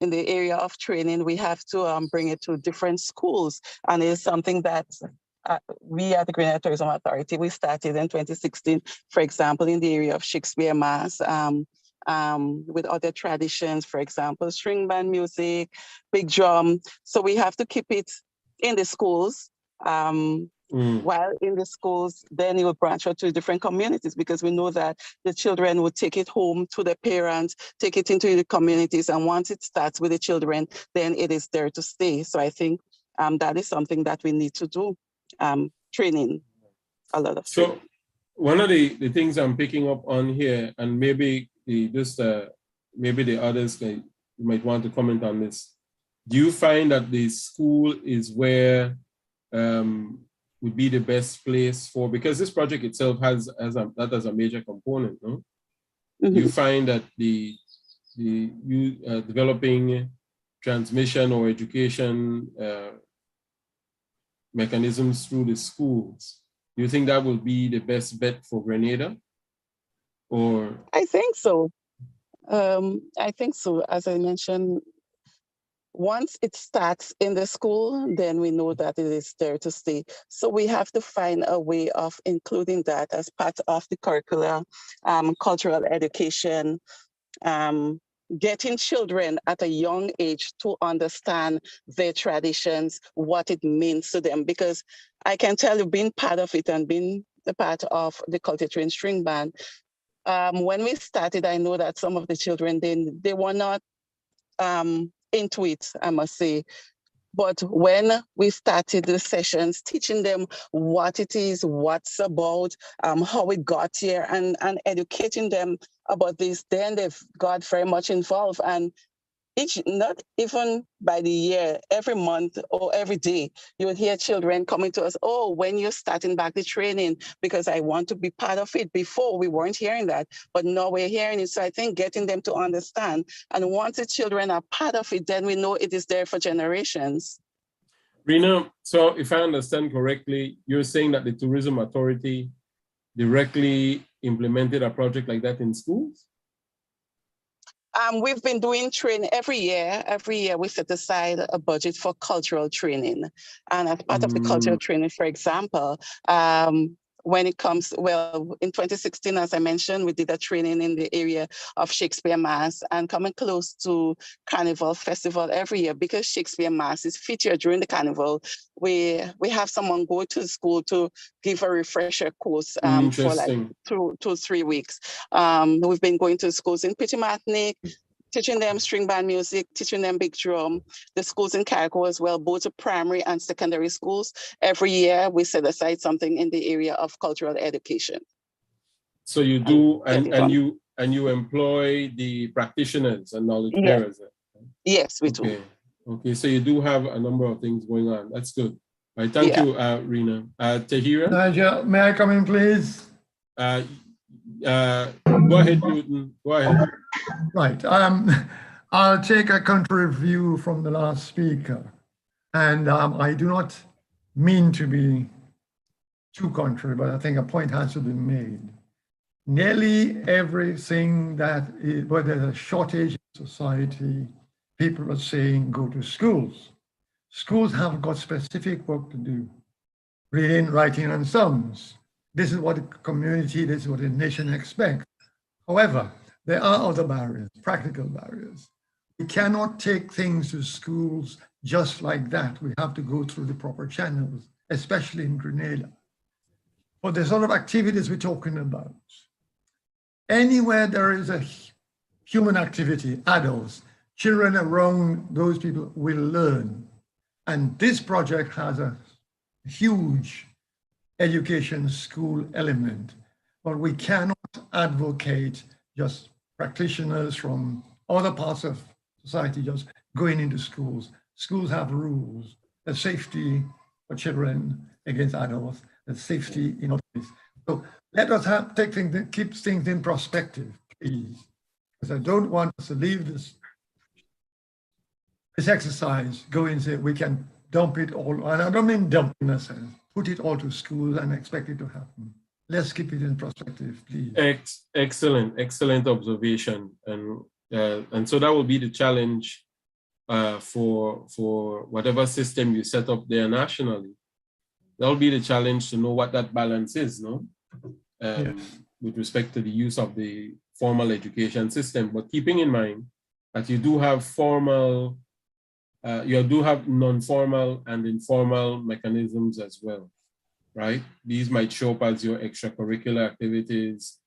We have to bring it to different schools, and it's something that we at the Grenada Tourism Authority, we started in 2016, for example, in the area of Shakespeare Mass, with other traditions, for example, string band music, big drum. So we have to keep it in the schools. While in the schools, then it will branch out to different communities, because we know that the children will take it home to their parents, take it into the communities, and once it starts with the children, then it is there to stay. So I think that is something that we need to do, training, a lot of training. So one of the things I'm picking up on here, and maybe maybe the others might want to comment on this. Do you find that the school is where would be the best place for, because this project itself has a major component, no? Mm-hmm. You find that developing transmission or education mechanisms through the schools, do you think that will be the best bet for Grenada? Or I think so. I think so. As I mentioned, once it starts in the school, then we know that it is there to stay. So we have to find a way of including that as part of the curricular, cultural education, getting children at a young age to understand their traditions, what it means to them. Because I can tell you, being part of it and being a part of the Culture Train String Band, when we started, I know that some of the children, they were not into it, I must say. But when we started the sessions, teaching them what it is, what's about, how we got here, and educating them about this, then they've got very much involved. And not even by the year, every month or every day, you will hear children coming to us, oh, when you're starting back the training, because I want to be part of it. Before, we weren't hearing that, but now we're hearing it. So I think getting them to understand, and once the children are part of it, then we know it is there for generations. Rena, so if I understand correctly, you're saying that the Tourism Authority directly implemented a project like that in schools? We've been doing training every year. Every year we set aside a budget for cultural training. And as part of the cultural training, for example, when it comes, well, in 2016, as I mentioned, we did a training in the area of Shakespeare Mass, and coming close to Carnival Festival every year, because Shakespeare Mass is featured during the Carnival. We have someone go to school to give a refresher course for like 2 to 3 weeks. We've been going to schools in Petit Martinique, teaching them string band music, teaching them big drum. The schools in Carriacou as well, both primary and secondary schools. Every year we set aside something in the area of cultural education. So you do, and you employ the practitioners and knowledge bearers. Yes, we do. Okay, so you do have a number of things going on. That's good. All right, thank you, Rena. Tahira? Nigel, may I come in, please? Go ahead, Newton. Go ahead. Right. I'll take a contrary view from the last speaker. And I do not mean to be too contrary, but I think a point has to be made. Nearly everything that is, where there's a shortage in society, people are saying go to schools. Schools have got specific work to do. Reading, writing, and sums. This is what the community, this is what the nation expects. However, there are other barriers, practical barriers. We cannot take things to schools just like that. We have to go through the proper channels, especially in Grenada. For the sort of activities we're talking about, anywhere there is a human activity, adults, children around those people will learn. And this project has a huge education school element, but we cannot advocate just practitioners from other parts of society just going into schools. Schools have rules, the safety for children against adults, the safety in others. So let us keep things in perspective, please, because I don't want us to leave this exercise, go and say we can dump it all, and I don't mean dump in a sense, put it all to schools and expect it to happen. Let's keep it in perspective, please. Excellent observation, and so that will be the challenge for whatever system you set up there nationally. That will be the challenge to know what that balance is, no? Yes. With respect to the use of the formal education system, but keeping in mind that you do have formal, you do have non-formal and informal mechanisms as well, right? These might show up as your extracurricular activities.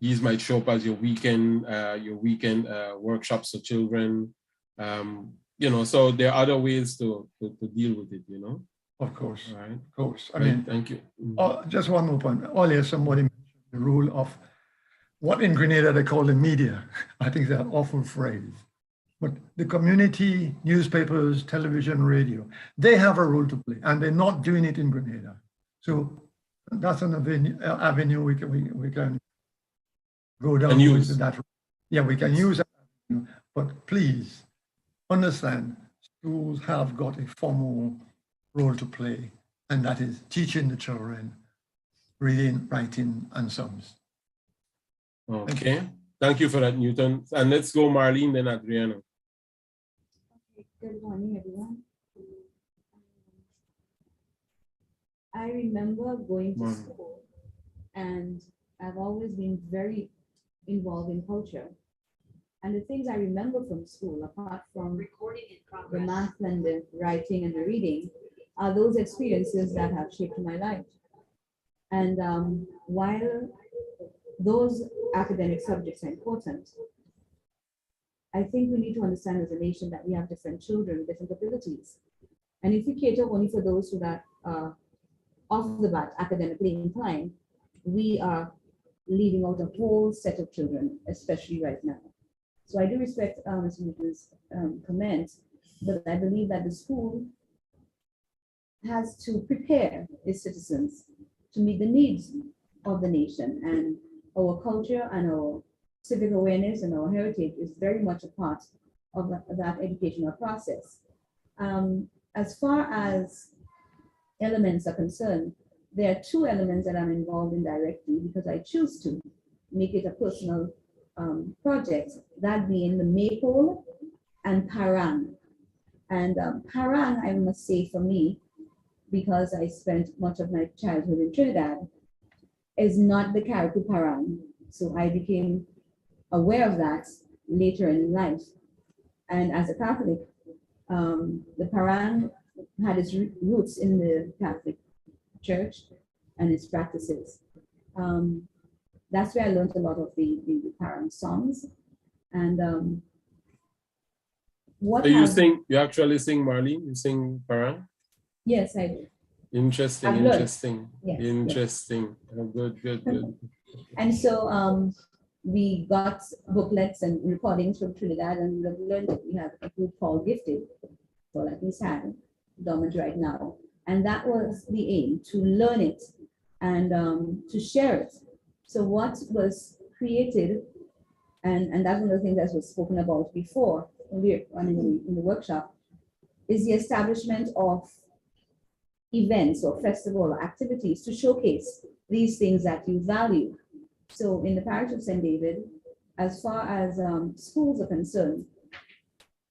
These might show up as your weekend workshops for children. You know, so there are other ways to deal with it, you know? Of course, right. Of course. I right. mean, Thank you. Just one more point. Earlier, somebody mentioned the rule of what in Grenada they call the media. I think that's an awful phrase. But the community, newspapers, television, radio, they have a role to play, and they're not doing it in Grenada. So that's an avenue we can go down with that. Yeah, we can use that avenue, but please understand, schools have got a formal role to play. and that is teaching the children reading, writing, and sums. Okay, thank you for that, Newton. And let's go Marlene, then Adriana. Good morning, everyone. I remember going to school, and I've always been very involved in culture. And the things I remember from school, apart from the math and the writing and the reading, are those experiences that have shaped my life. And while those academic subjects are important, I think we need to understand as a nation that we have different children with different abilities. And if we cater only for those who are off the bat academically inclined, we are leaving out a whole set of children, especially right now. So I do respect Mr. Newton's comment, but I believe that the school has to prepare its citizens to meet the needs of the nation, and our culture and our civic awareness and our heritage is very much a part of that educational process. As far as elements are concerned, there are two elements that I'm involved in directly because I choose to make it a personal project, that being the Maypole and Parang. And Parang, I must say for me, because I spent much of my childhood in Trinidad, is not the Carriacou Parang. So I became aware of that later in life. And as a Catholic, the Parang had its roots in the Catholic Church and its practices. That's where I learned a lot of the Parang songs. And what So you actually sing, Marlene? You sing Parang? Yes, I do. Interesting, interesting, yes, interesting. Yes. Oh, good, good, good. And so we got booklets and recordings from Trinidad, and we learned that we have a group called Gifted, or at least had dormant right now. And that was the aim, to learn it and to share it. So what was created, and that's one of the things that was spoken about before in the workshop, is the establishment of events or festival or activities to showcase these things that you value. So in the parish of St. David, as far as schools are concerned,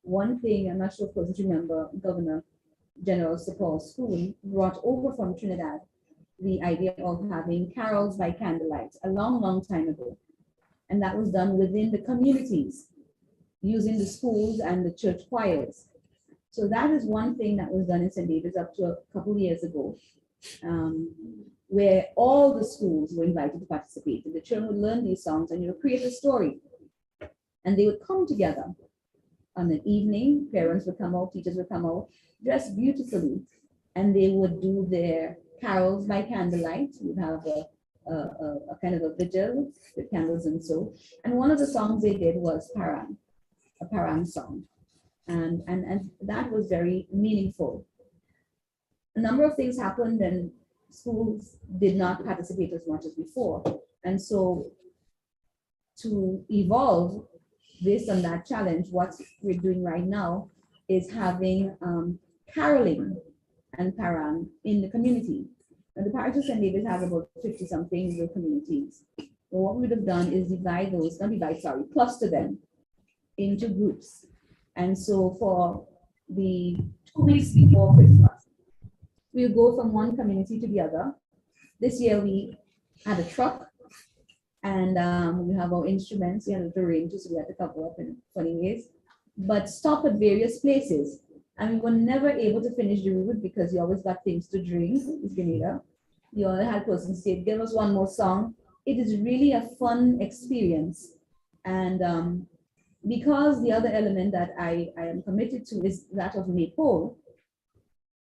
one thing, I'm not sure if you remember, Governor General Sir Paul School brought over from Trinidad the idea of having carols by candlelight a long, long time ago. And that was done within the communities, using the schools and the church choirs. So that is one thing that was done in St. David's up to a couple of years ago, where all the schools were invited to participate. And the children would learn these songs and you would create a story. And they would come together on an evening. Parents would come out, teachers would come out, dressed beautifully, and they would do their carols by candlelight. We'd have a kind of a vigil with candles and so. And one of the songs they did was Parang, a Parang song. And that was very meaningful. A number of things happened and schools did not participate as much as before. And so to evolve based on that challenge, what we're doing right now is having caroling and Parang in the community. And the parish of St. David has about 50-something little communities. So what we would have done is cluster them into groups. And so for the 2 weeks before Christmas, we'll go from one community to the other. This year we had a truck and we have our instruments. We had a little range, so we had to couple up in funny ways, but stop at various places. And we were never able to finish the route because you always got things to drink. It's Grenada. You all had persons say, give us one more song. It is really a fun experience. And because the other element that I am committed to is that of Maypole,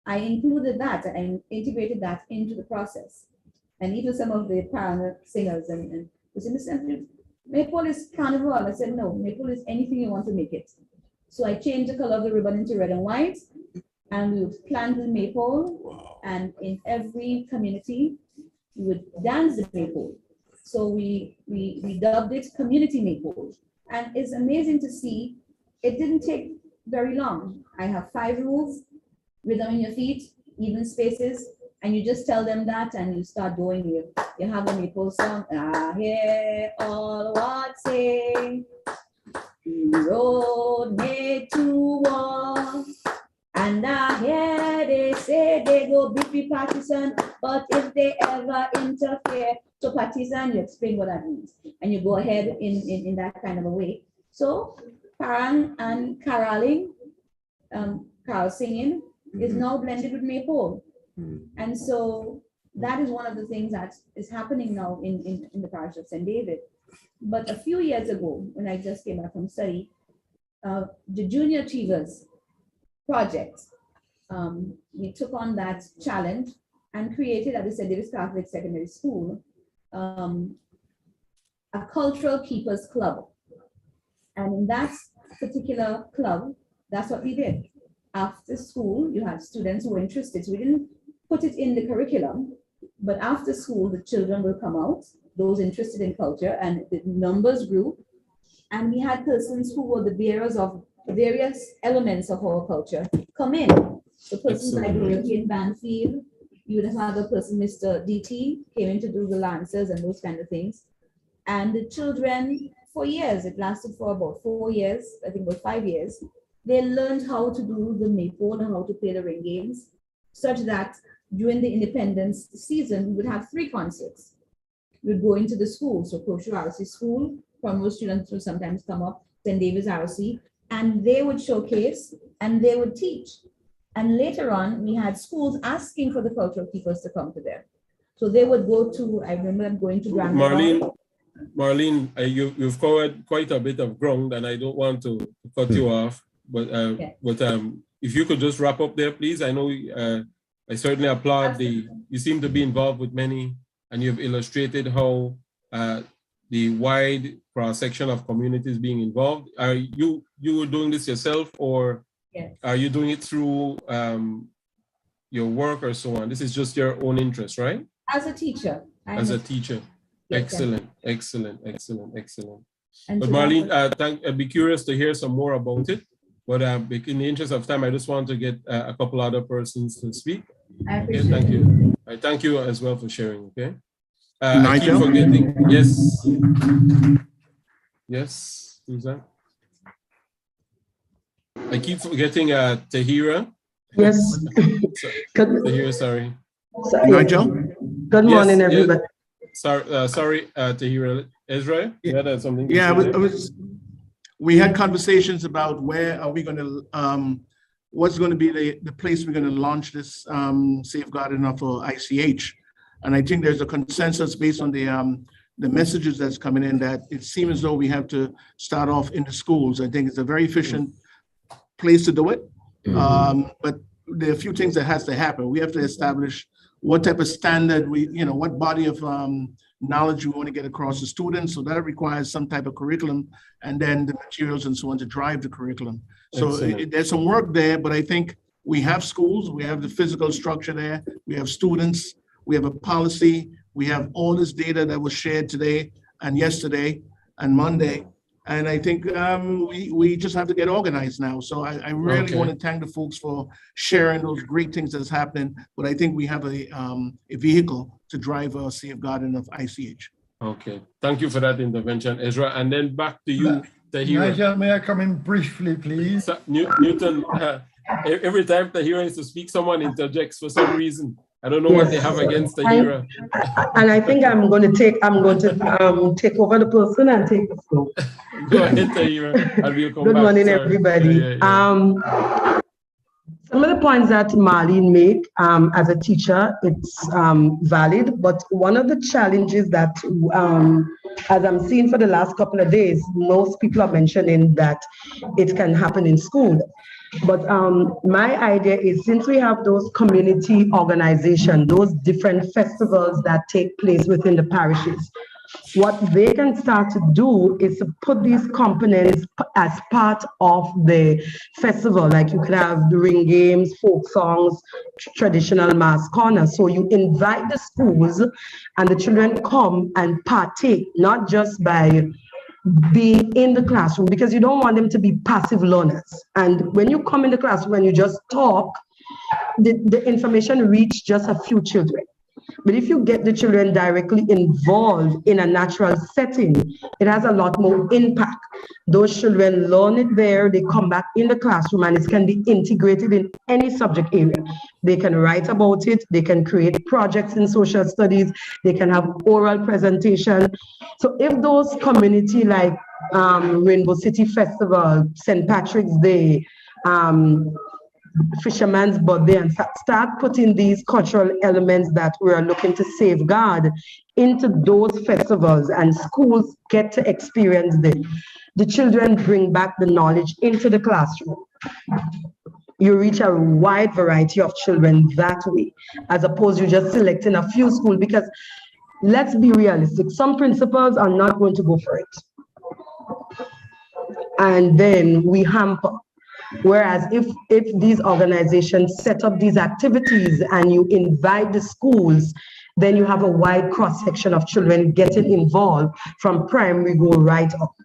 I included that and integrated that into the process. And even some of the Parang singers and was in the center, Maypole is carnival. I said, no, Maypole is anything you want to make it. So I changed the color of the ribbon into red and white, and we would plant the Maypole, and in every community, we would dance the Maypole. So we dubbed it Community Maypole. And it's amazing to see, it didn't take very long. I have 5 rules: rhythm in your feet, even spaces, And you just tell them that and you start doing it. You have a maple song. I hear all what say. Road made to walk. And I hear they say they go be partisan, but if they ever interfere, so partisan, you explain what that means. And you go ahead in that kind of a way. So Parang and caroling, carol singing is now blended with maypole. And so that is one of the things that is happening now in the parish of St. David. But a few years ago, when I just came back from study, the Junior Achievers Project, we took on that challenge and created at the St. David's Catholic Secondary School a cultural keepers club. And in that particular club, that's what we did. After school, you had students who were interested. So we didn't put it in the curriculum, but after school, the children will come out, those interested in culture, and the numbers grew. And we had persons who were the bearers of various elements of our culture come in. So persons like European Banfield, you would have a person, Mr. DT, came in to do the Lancers and those kind of things. And the children, for years, it lasted for about 4 years, I think about 5 years, they learned how to do the maypole and how to play the ring games, such that during the independence season, we would have 3 concerts. We would go into the school, so Kosher RC school, Cromwell students would sometimes come up, St. David's RC, and they would showcase and they would teach. And later on, we had schools asking for the cultural keepers to come to them. So they would go to, I remember them going to Grenada. Marlene, you've covered quite a bit of ground, and I don't want to cut you off, but if you could just wrap up there, please. I know I certainly applaud you seem to be involved with many, and you've illustrated how the wide cross-section of communities being involved. Are you doing this yourself, or are you doing it through your work or so on? This is just your own interest, right? As a teacher. As a teacher. Excellent, excellent, excellent, excellent. And but so Marlene, I'd be curious to hear some more about it. But in the interest of time, I just want to get a couple other persons to speak. I appreciate thank it. you. I thank you as well for sharing. Okay. I keep Nigel? forgetting. Yes. Yes. Who's that? I keep forgetting Tahira. Yes. Tahira, sorry. Nigel? Good morning, everybody. Sorry, Tahira. Ezra, you had something to say? We had conversations about where are we going to, what's going to be the place we're going to launch this safeguarding of ICH. And I think there's a consensus based on the messages that's coming in that it seems as though we have to start off in the schools. I think it's a very efficient place to do it. But there are a few things that has to happen. We have to establish what type of standard what body of knowledge we want to get across to students. So that requires some type of curriculum and then the materials and so on to drive the curriculum. So there's some work there, but I think we have schools, we have the physical structure there, we have students, we have a policy, we have all this data that was shared today and yesterday and Monday. And I think we just have to get organized now. So I really want to thank the folks for sharing those great things that's happening. But I think we have a vehicle to drive a safeguarding of ICH. Okay, thank you for that intervention, Ezra. And then back to you, Tahira. Nigel, may I come in briefly, please? Newton, every time Tahira is to speak, someone interjects for some reason. I don't know what they have against Tahira. And I think I'm going to take over the person and take the floor. Go ahead, Tahira, and we'll come Good back. morning, Sorry. everybody. Some of the points that Marlene make as a teacher, it's valid, but one of the challenges that, as I'm seeing for the last couple of days, most people are mentioning that it can happen in school. But my idea is, since we have those community organizations, those different festivals that take place within the parishes, what they can start to do is to put these components as part of the festival. Like you could have the ring games, folk songs, traditional mass corner. So you invite the schools and the children come and partake, not just by being in the classroom, because you don't want them to be passive learners. And when you come in the classroom and you just talk, the information reach just a few children. But if you get the children directly involved in a natural setting, it has a lot more impact. Those children learn it there, they come back in the classroom, and it can be integrated in any subject area. They can write about it, they can create projects in social studies, they can have oral presentation. So if those community like Rainbow City Festival, St. Patrick's Day, Fisherman's Birthday, and start putting these cultural elements that we are looking to safeguard into those festivals, and schools get to experience them. The children bring back the knowledge into the classroom. You reach a wide variety of children that way, as opposed to just selecting a few schools, because let's be realistic, some principals are not going to go for it. And then we hamper. Whereas if these organizations set up these activities and you invite the schools, then you have a wide cross-section of children getting involved from primary go right up.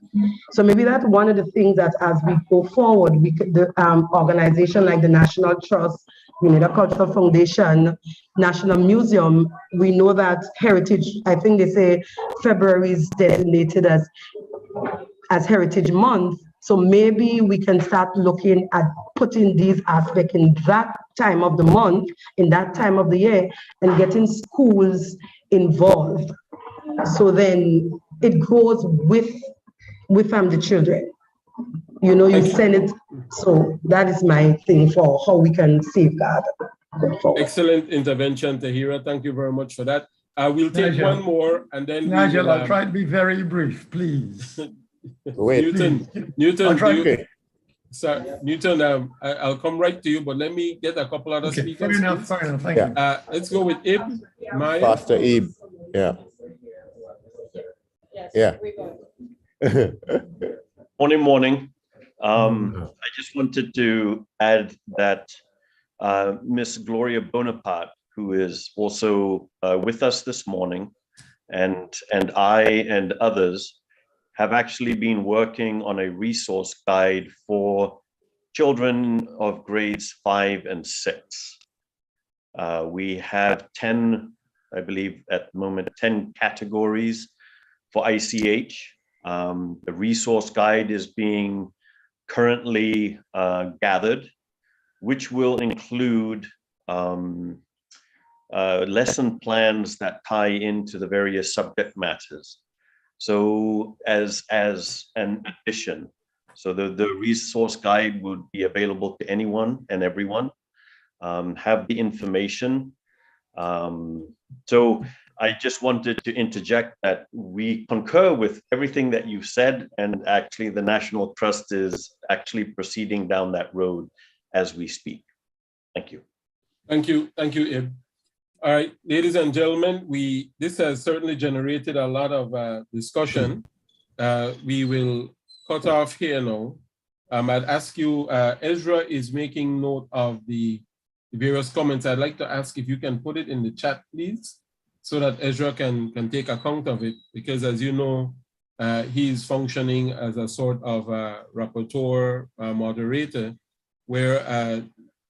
So maybe that's one of the things that as we go forward, we could, the organization like the National Trust, Grenada Cultural Foundation, National Museum, we know that heritage, I think they say February is designated as Heritage Month. So maybe we can start looking at putting these aspects in that time of the month, in that time of the year, and getting schools involved. So then it grows with the children. You know, you send it. So that is my thing for how we can safeguard. Excellent intervention, Tahira. Thank you very much for that. We'll take Nigel. one more, and then Nigel, I'll try to be very brief, please. Wait. Newton, Newton, I'll come right to you, but let me get a couple other speakers. Fair enough, thank you. Let's go with Ib. Maya. Pastor Ib, yeah. Yeah. Morning. I just wanted to add that Miss Gloria Bonaparte, who is also with us this morning, and I and others have actually been working on a resource guide for children of grades 5 and 6. We have 10, I believe at the moment, 10 categories for ICH. The resource guide is being currently gathered, which will include lesson plans that tie into the various subject matters. So as an addition, so the resource guide would be available to anyone and everyone, have the information. So I just wanted to interject that we concur with everything that you've said, and actually the National Trust is actually proceeding down that road as we speak. Thank you. Thank you, Ib. All right, ladies and gentlemen, this has certainly generated a lot of discussion. We will cut off here now. I'd ask you, Ezra is making note of the various comments. I'd like to ask if you can put it in the chat, please, so that Ezra can take account of it, because as you know, he's functioning as a sort of rapporteur, moderator, where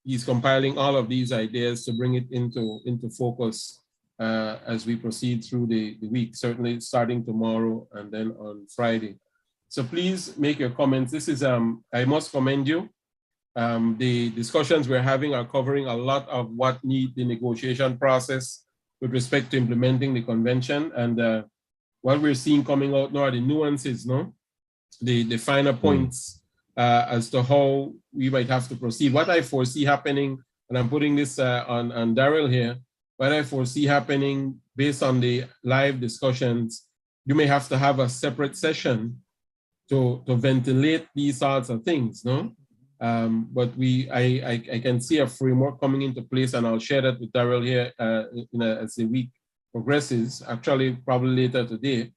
he's compiling all of these ideas to bring it into focus as we proceed through the week, certainly starting tomorrow and then on Friday. So please make your comments. This is, I must commend you. The discussions we're having are covering a lot of what need the negotiation process with respect to implementing the convention. And what we're seeing coming out now are the nuances, no? The finer points as to how we might have to proceed. What I foresee happening, and I'm putting this on Daryl here, what I foresee happening based on the live discussions, you may have to have a separate session to ventilate these sorts of things, no? But I can see a framework coming into place, and I'll share that with Daryl here as the week progresses, actually probably later today.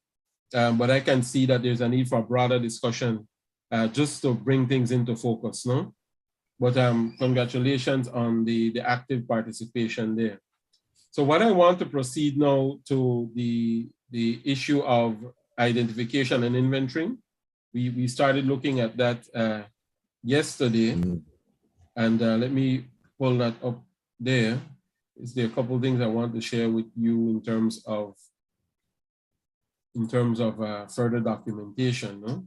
But I can see that there's a need for a broader discussion just to bring things into focus, no? But congratulations on the active participation there. So what I want to proceed now to the issue of identification and inventorying. We started looking at that yesterday, and let me pull that up there, is there a couple of things I want to share with you in terms of further documentation. No?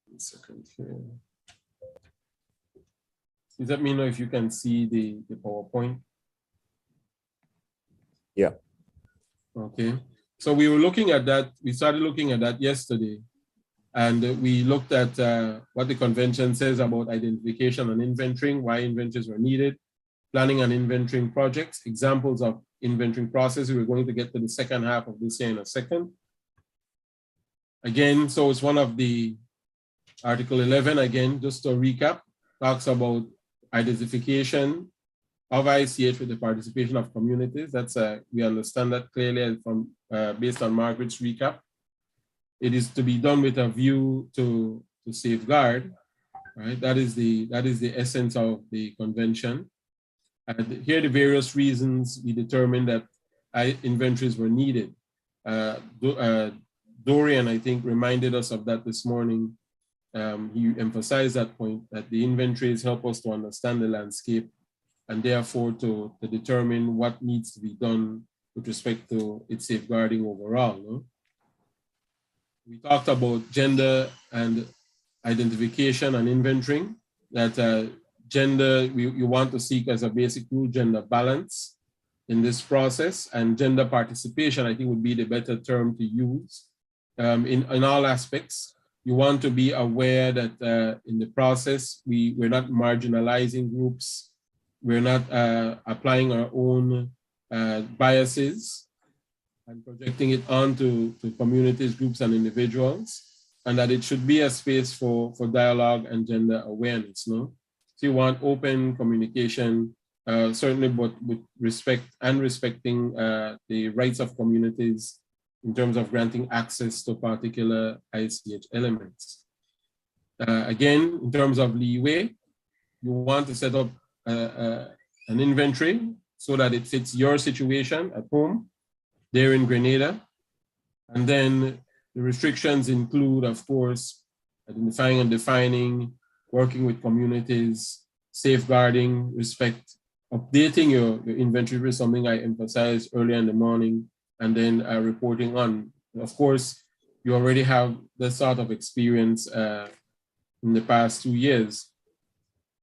One second here. Please let me know if you can see the PowerPoint. Yeah. Okay. So we were looking at that. We started looking at that yesterday. And we looked at what the convention says about identification and inventorying, why inventories were needed, planning and inventorying projects, examples of inventorying process. We're going to get to the second half of this year in a second. Again, so it's one of the Article 11, again, just to recap, talks about identification of ICH with the participation of communities. That's we understand that clearly from based on Margaret's recap. It is to be done with a view to safeguard, right? That is the essence of the convention. And here are the various reasons we determined that inventories were needed. Dorian, I think, reminded us of that this morning. He emphasized that point, that the inventories help us to understand the landscape and therefore to determine what needs to be done with respect to its safeguarding overall. No? We talked about gender and identification and inventorying, that gender, you want to seek as a basic rule gender balance in this process, and gender participation, I think, would be the better term to use in all aspects. You want to be aware that in the process, we're not marginalizing groups, we're not applying our own biases and projecting it onto communities, groups, and individuals, and that it should be a space for dialogue and gender awareness. No? So you want open communication, certainly, but with respect and respecting the rights of communities in terms of granting access to particular ICH elements. Again, in terms of leeway, you want to set up an inventory so that it fits your situation at home, there in Grenada. And then the restrictions include, of course, identifying and defining, working with communities, safeguarding, respect, updating your inventory is something I emphasized earlier in the morning, and then reporting on. Of course, you already have this sort of experience in the past 2 years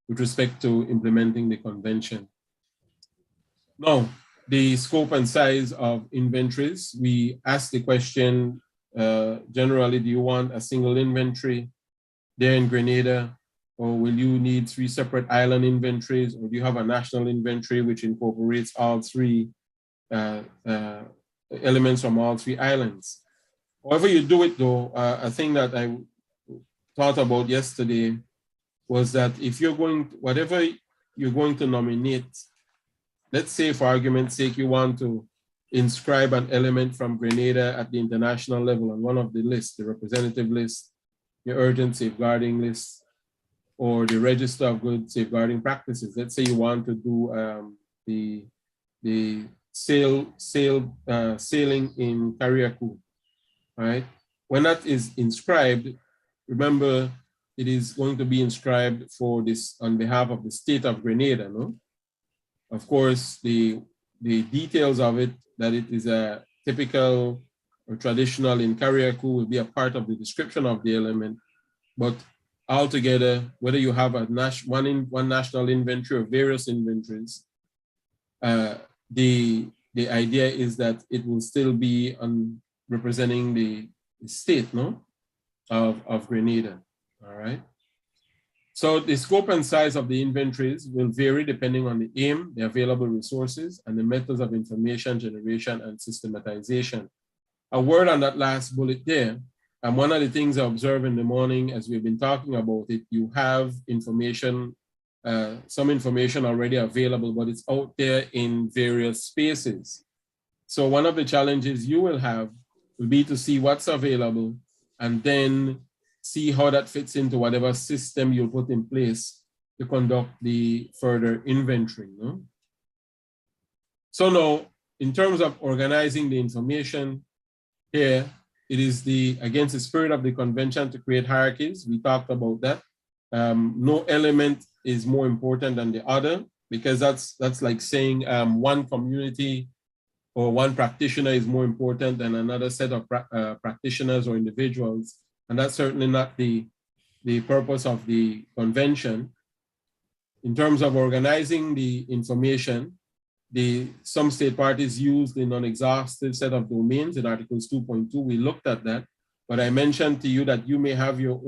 with respect to implementing the convention. Now, the scope and size of inventories, we asked the question, generally, do you want a single inventory there in Grenada, or will you need 3 separate island inventories, or do you have a national inventory which incorporates all 3 elements from all 3 islands? However you do it though, a thing that I thought about yesterday was that if you're whatever you're going to nominate, let's say for argument's sake, you want to inscribe an element from Grenada at the international level on one of the lists, the representative list, the urgent safeguarding list, or the register of good safeguarding practices. Let's say you want to do the sailing in Carriacou, right? When that is inscribed, remember, it is going to be inscribed for this on behalf of the state of Grenada, no? Of course, the details of it, that it is a typical or traditional in Carriacou, will be a part of the description of the element. But altogether, whether you have a one national inventory or various inventories, the idea is that it will still be representing the state, no, of Grenada. All right. So the scope and size of the inventories will vary depending on the aim, the available resources, and the methods of information generation and systematization. A word on that last bullet there, and one of the things I observed in the morning as we've been talking about it, you have information, some information already available, but it's out there in various spaces. So one of the challenges you will have will be to see what's available and then see how that fits into whatever system you'll put in place to conduct the further inventory. No? So now, in terms of organizing the information here, it is against the spirit of the convention to create hierarchies. We talked about that. No element is more important than the other. because that's like saying one community or one practitioner is more important than another set of practitioners or individuals. And that's certainly not the purpose of the convention. In terms of organizing the information, some state parties used the non-exhaustive set of domains in Articles 2.2. We looked at that, but I mentioned to you that you may have your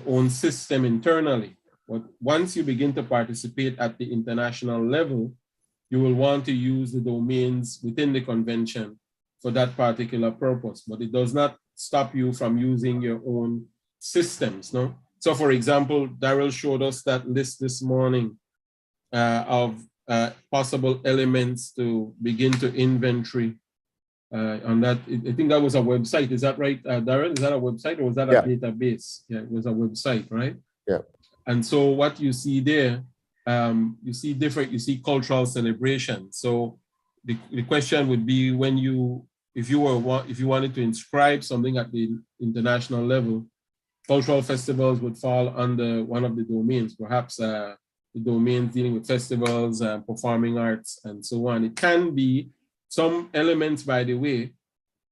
own system internally. But once you begin to participate at the international level, you will want to use the domains within the convention for that particular purpose, but it does not stop you from using your own systems, no? So for example, Daryl showed us that list this morning of possible elements to begin to inventory on that. I think that was a website. Is that right, Daryl? Is that a website or was that a database? Yeah, it was a website, right? Yeah. And so what you see there, you see cultural celebration. So the question would be if you wanted to inscribe something at the international level, cultural festivals would fall under one of the domains, perhaps the domains dealing with festivals, performing arts, and so on. It can be, some elements, by the way,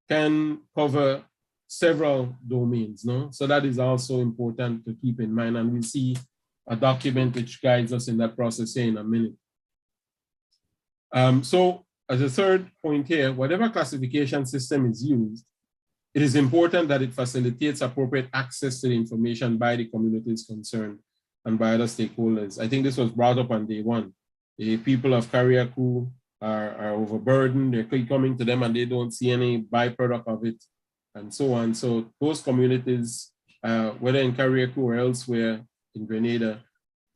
can cover several domains, no? So that is also important to keep in mind, and we'll see a document which guides us in that process here in a minute. So as a third point here, whatever classification system is used, it is important that it facilitates appropriate access to the information by the communities concerned and by other stakeholders. I think this was brought up on day one. The people of Carriacou are overburdened. They're coming to them and they don't see any byproduct of it and so on. So those communities, whether in Carriacou or elsewhere in Grenada,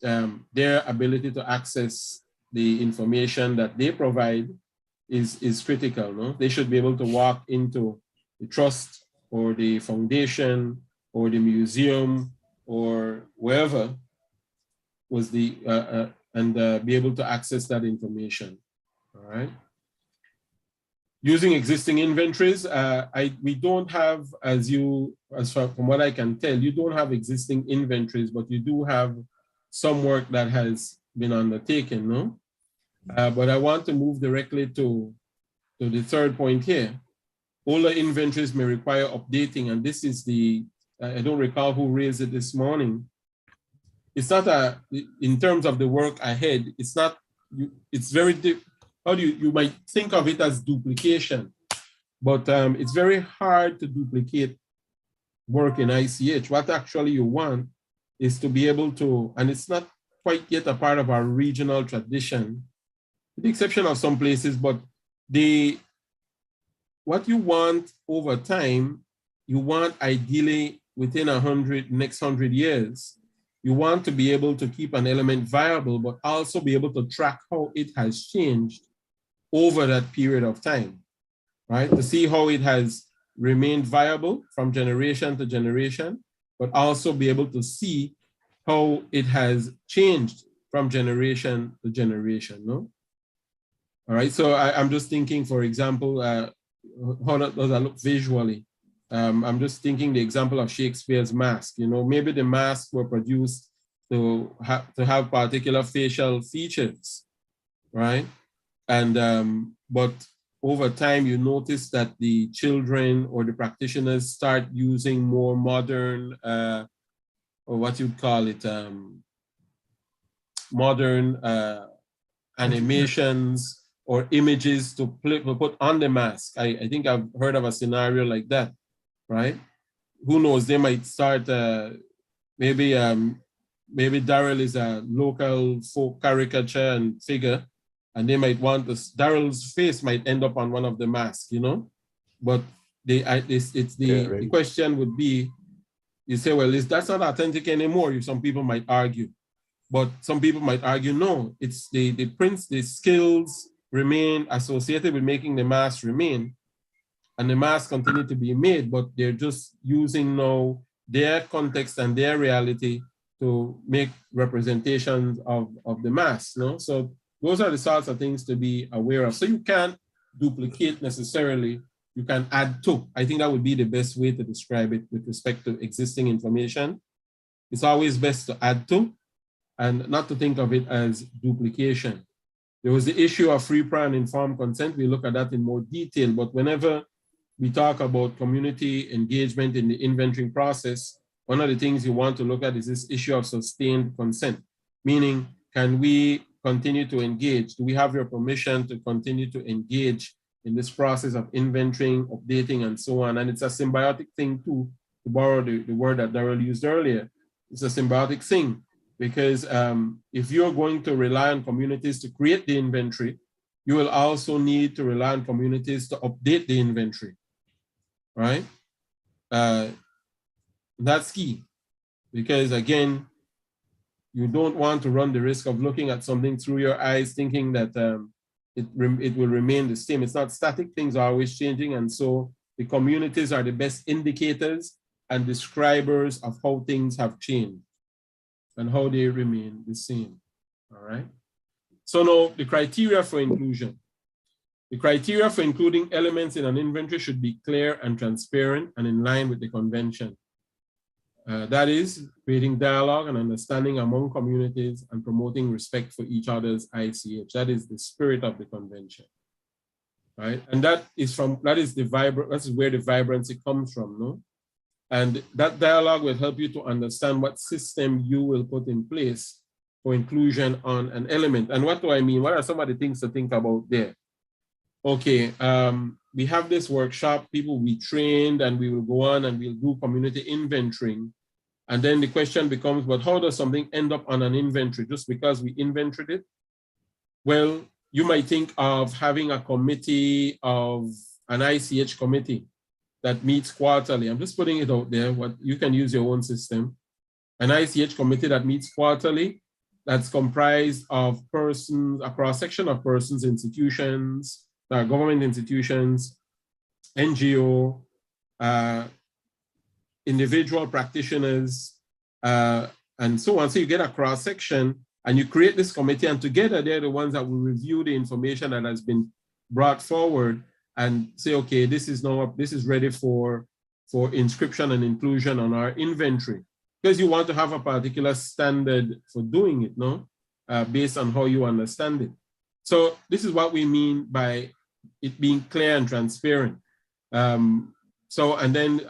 their ability to access the information that they provide is critical, no? They should be able to walk into the trust or the foundation or the museum or wherever was and be able to access that information, all right? Using existing inventories, we don't have, from what I can tell, you don't have existing inventories, but you do have some work that has been undertaken, no? But I want to move directly to the third point here. Older inventories may require updating, and this is I don't recall who raised it this morning. It's not in terms of the work ahead, it's not, it's very, you might think of it as duplication, but it's very hard to duplicate work in ICH. What actually you want is to be able to, and it's not quite yet a part of our regional tradition, with the exception of some places, but what you want over time, you want ideally within next 100 years, you want to be able to keep an element viable, but also be able to track how it has changed over that period of time, right? To see how it has remained viable from generation to generation, but also be able to see how it has changed from generation to generation, no? All right, so I'm just thinking, for example, how does that look visually? I'm just thinking the example of Shakespeare's mask. You know, maybe the masks were produced to have particular facial features, right? And but over time, you notice that the children or the practitioners start using more modern, or what you'd call it, modern animations or images to put on the mask. I think I've heard of a scenario like that, right? Who knows, they might start, maybe Daryl is a local folk caricature and figure, and they might want Daryl's face might end up on one of the masks, you know? But the question would be, you say, well, that's not authentic anymore, some people might argue. But some people might argue, no, it's the skills remain associated with making the mask remain, and the masks continue to be made, but they're just using now their context and their reality to make representations of the mask, no? So those are the sorts of things to be aware of. So you can't duplicate necessarily, you can add to. I think that would be the best way to describe it with respect to existing information. It's always best to add to, and not to think of it as duplication. There was the issue of free, prior, and informed consent. We look at that in more detail, but whenever we talk about community engagement in the inventorying process, one of the things you want to look at is this issue of sustained consent, meaning, can we continue to engage? Do we have your permission to continue to engage in this process of inventorying, updating, and so on? And it's a symbiotic thing too, to borrow the word that Darrell used earlier. It's a symbiotic thing, because if you're going to rely on communities to create the inventory, you will also need to rely on communities to update the inventory, right? That's key, because again, you don't want to run the risk of looking at something through your eyes, thinking that it will remain the same. It's not static, things are always changing. And so the communities are the best indicators and describers of how things have changed and how they remain the same, all right? So now the criteria for inclusion. The criteria for including elements in an inventory should be clear and transparent and in line with the convention. That is, creating dialogue and understanding among communities and promoting respect for each other's ICH. That is the spirit of the convention, right? And that is where the vibrancy comes from, no? And that dialogue will help you to understand what system you will put in place for inclusion on an element. And what do I mean? What are some of the things to think about there? Okay, we have this workshop, people we trained, and we will go on and we'll do community inventorying. And then the question becomes, but how does something end up on an inventory just because we inventoried it? Well, you might think of having a committee of an ICH committee that meets quarterly. I'm just putting it out there, what you can use your own system. An ICH committee that meets quarterly, that's comprised of persons, a cross-section of persons, institutions, government institutions, NGO, individual practitioners, and so on. So you get a cross-section and you create this committee, and together they're the ones that will review the information that has been brought forward and say, okay, this is ready for inscription and inclusion on our inventory. Because you want to have a particular standard for doing it, no? Based on how you understand it. So this is what we mean by it being clear and transparent. And then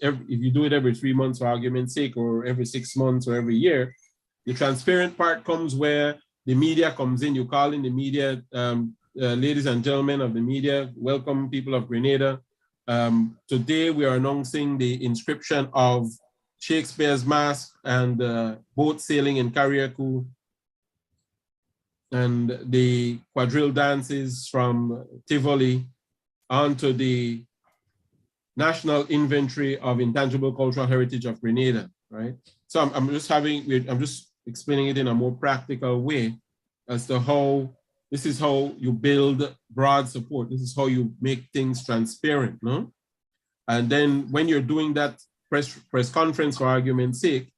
if you do it every 3 months for argument's sake, or every 6 months or every year, the transparent part comes where the media comes in. You call in the media, ladies and gentlemen of the media, welcome people of Grenada. Today we are announcing the inscription of Shakespeare's Masque and boat sailing in Carriacou, and the quadrille dances from Tivoli onto the National Inventory of Intangible Cultural Heritage of Grenada, right? So I'm just explaining it in a more practical way as to how, this is how you build broad support. This is how you make things transparent, no? And then when you're doing that press conference for argument's sake,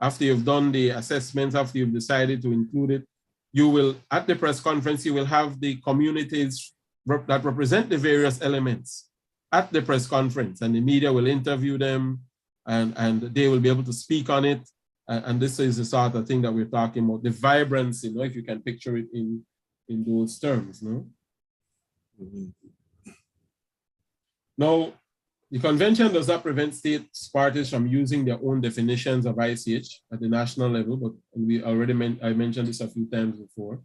after you've done the assessments, after you've decided to include it, you will, at the press conference, you will have the communities that represent the various elements at the press conference, and the media will interview them, and they will be able to speak on it. And this is the sort of thing that we're talking about, the vibrancy, you know, if you can picture it in those terms, no? Now, the convention does not prevent states parties from using their own definitions of ICH at the national level, but I mentioned this a few times before.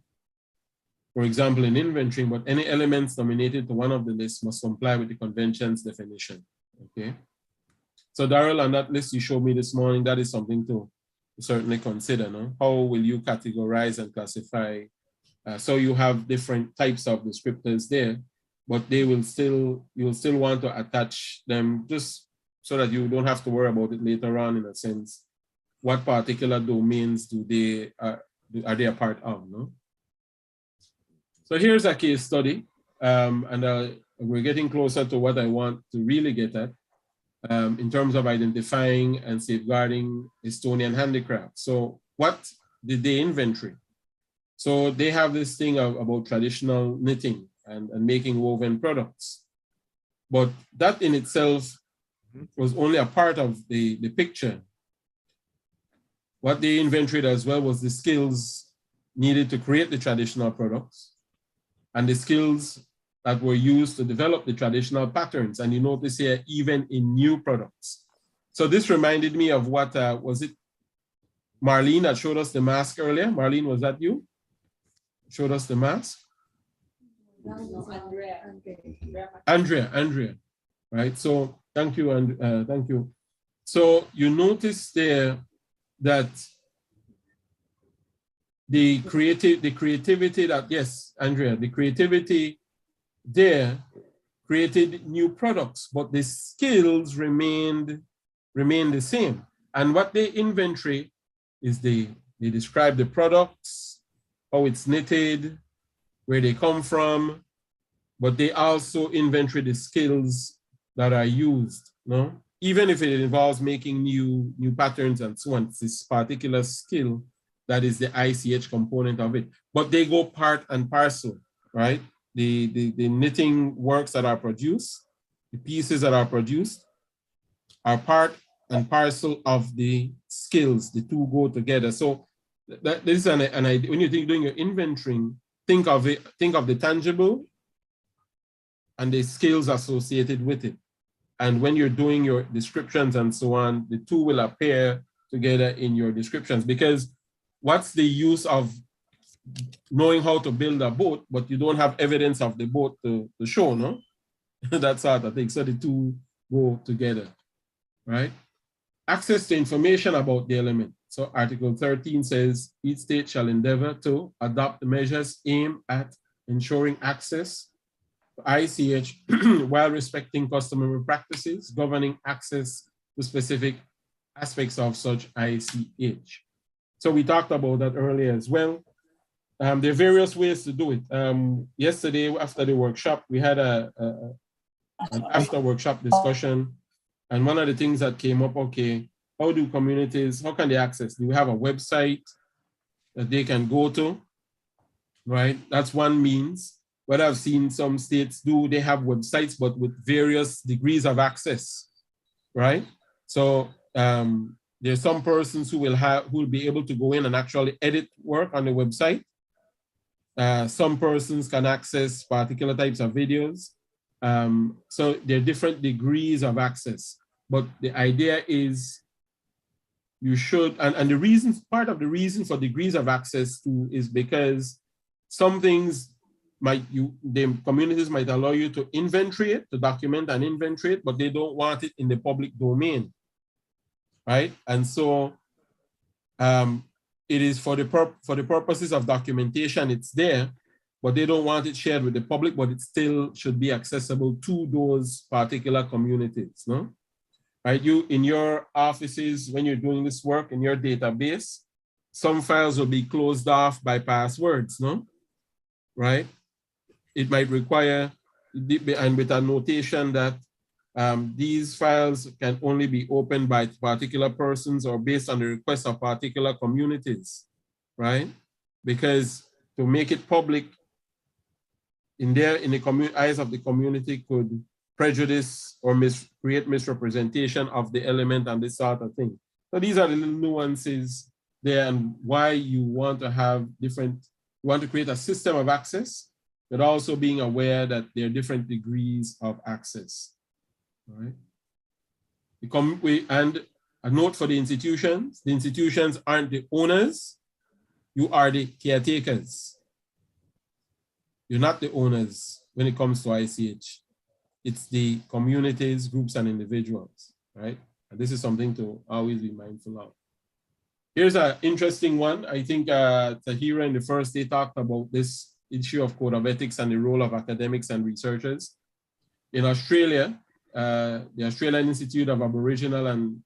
For example, in inventory, but any elements nominated to one of the lists must comply with the convention's definition, okay? So Darrell, on that list you showed me this morning, that is something to certainly consider, no? How will you categorize and classify? So you have different types of descriptors there, but you'll still want to attach them just so that you don't have to worry about it later on, in a sense. What particular domains are they a part of, no? So here's a case study, and we're getting closer to what I want to really get at in terms of identifying and safeguarding Estonian handicraft. So what did they inventory? So they have this thing about traditional knitting and making woven products. But that in itself was only a part of the picture. what they inventoried as well was the skills needed to create the traditional products and the skills that were used to develop the traditional patterns. And you notice here, even in new products. So this reminded me of what, was it Marlene that showed us the mask earlier? Marlene, was that you? Showed us the mask? No, Andrea, right? So thank you, and thank you. So you notice there that the creativity that, yes, Andrea, the creativity there created new products, but the skills remained the same. And what they inventory is they describe the products, how it's knitted, where they come from, but they also inventory the skills that are used, no? Even if it involves making new patterns and so on, it's this particular skill that is the ICH component of it. But they go part and parcel, right? The knitting works that are produced, the pieces that are produced are part and parcel of the skills. The two go together. So that this is an idea. When you're doing your inventorying, think of the tangible and the skills associated with it. And when you're doing your descriptions and so on, the two will appear together in your descriptions, because what's the use of knowing how to build a boat, but you don't have evidence of the boat to show, no? That sort of thing. So the two go together, right? Access to information about the element. So Article 13 says, each state shall endeavor to adopt measures aimed at ensuring access to ICH while respecting customary practices, governing access to specific aspects of such ICH. So we talked about that earlier as well. There are various ways to do it. Yesterday, after the workshop, we had an after workshop discussion. And one of the things that came up, okay, how do communities, how can they access? Do we have a website that they can go to, right? That's one means. What I've seen some states do, they have websites, but with various degrees of access, right? So there's some persons who will be able to go in and actually edit work on the website. Some persons can access particular types of videos. So there are different degrees of access, but the idea is you should, and the reason, part of the reason for degrees of access to is because some things the communities might allow you to inventory it, to document and inventory it, but they don't want it in the public domain, right? And so it is for the purposes of documentation, it's there, but they don't want it shared with the public, but it still should be accessible to those particular communities, no? Right, you in your offices, when you're doing this work in your database, some files will be closed off by passwords, no? Right? It might require, and with a notation that these files can only be opened by particular persons or based on the request of particular communities, right? Because to make it public in the eyes of the community could prejudice or create misrepresentation of the element and this sort of thing. So these are the little nuances there and why you want to have you want to create a system of access, but also being aware that there are different degrees of access, all right? And a note for the institutions aren't the owners, you are the caretakers. You're not the owners when it comes to ICH. It's the communities, groups, and individuals, right? And this is something to always be mindful of. Here's an interesting one. I think Tahira in the first day talked about this issue of code of ethics and the role of academics and researchers. In Australia, the Australian Institute of Aboriginal and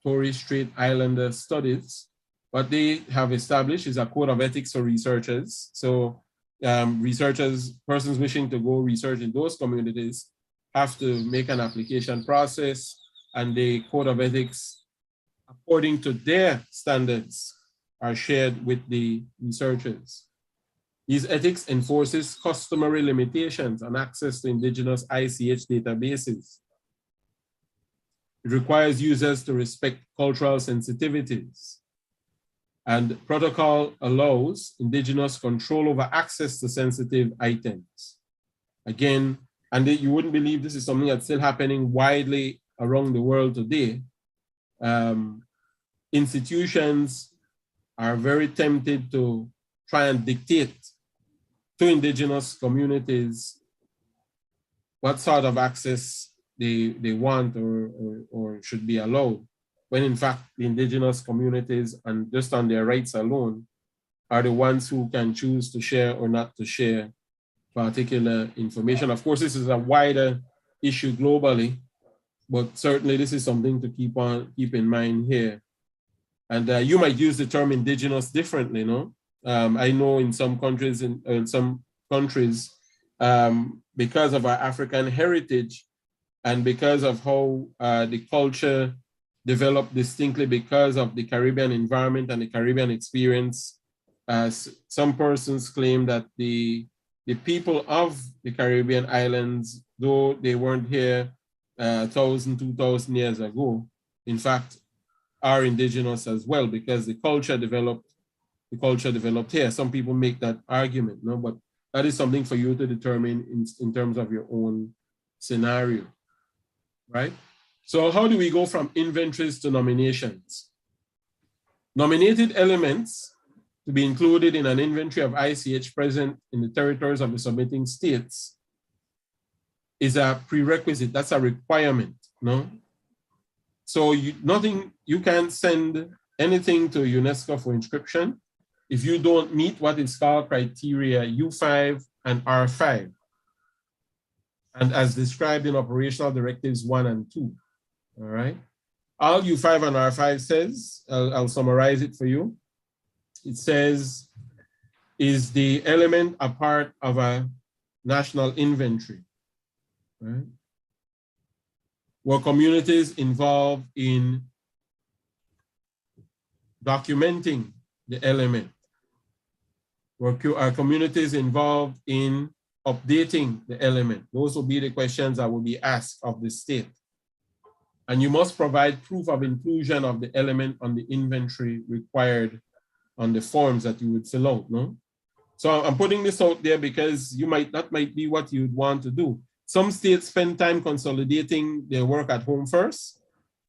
Torres Strait Islander Studies, what they have established is a code of ethics for researchers. So persons wishing to go research in those communities have to make an application process, and the code of ethics, according to their standards, are shared with the researchers. These ethics enforces customary limitations on access to indigenous ICH databases. It requires users to respect cultural sensitivities. And protocol allows indigenous control over access to sensitive items. Again, and you wouldn't believe this is something that's still happening widely around the world today. Institutions are very tempted to try and dictate to indigenous communities what sort of access they want or should be allowed, when in fact the indigenous communities, and just on their rights alone, are the ones who can choose to share or not to share particular information. Of course, this is a wider issue globally, but certainly this is something to keep in mind here. And you might use the term indigenous differently, no? I know in some countries, because of our African heritage and because of how the culture developed distinctly because of the Caribbean environment and the Caribbean experience, some persons claim that the people of the Caribbean islands, though they weren't here 1,000, 2,000 years ago, in fact, are indigenous as well, because the culture developed here. Some people make that argument, no, but that is something for you to determine in terms of your own scenario, right? So how do we go from inventories to nominations? Nominated elements to be included in an inventory of ICH present in the territories of the submitting states is a prerequisite, that's a requirement, no? So you can't send anything to UNESCO for inscription if you don't meet what is called criteria U5 and R5, and as described in operational directives 1 and 2, all right? All U5 and R5 says, I'll summarize it for you. It says, is the element a part of a national inventory, right? Were communities involved in documenting the element? Are communities involved in updating the element? Those will be the questions that will be asked of the state. And you must provide proof of inclusion of the element on the inventory required on the forms that you would fill out, no? So I'm putting this out there because that might be what you'd want to do. Some states spend time consolidating their work at home first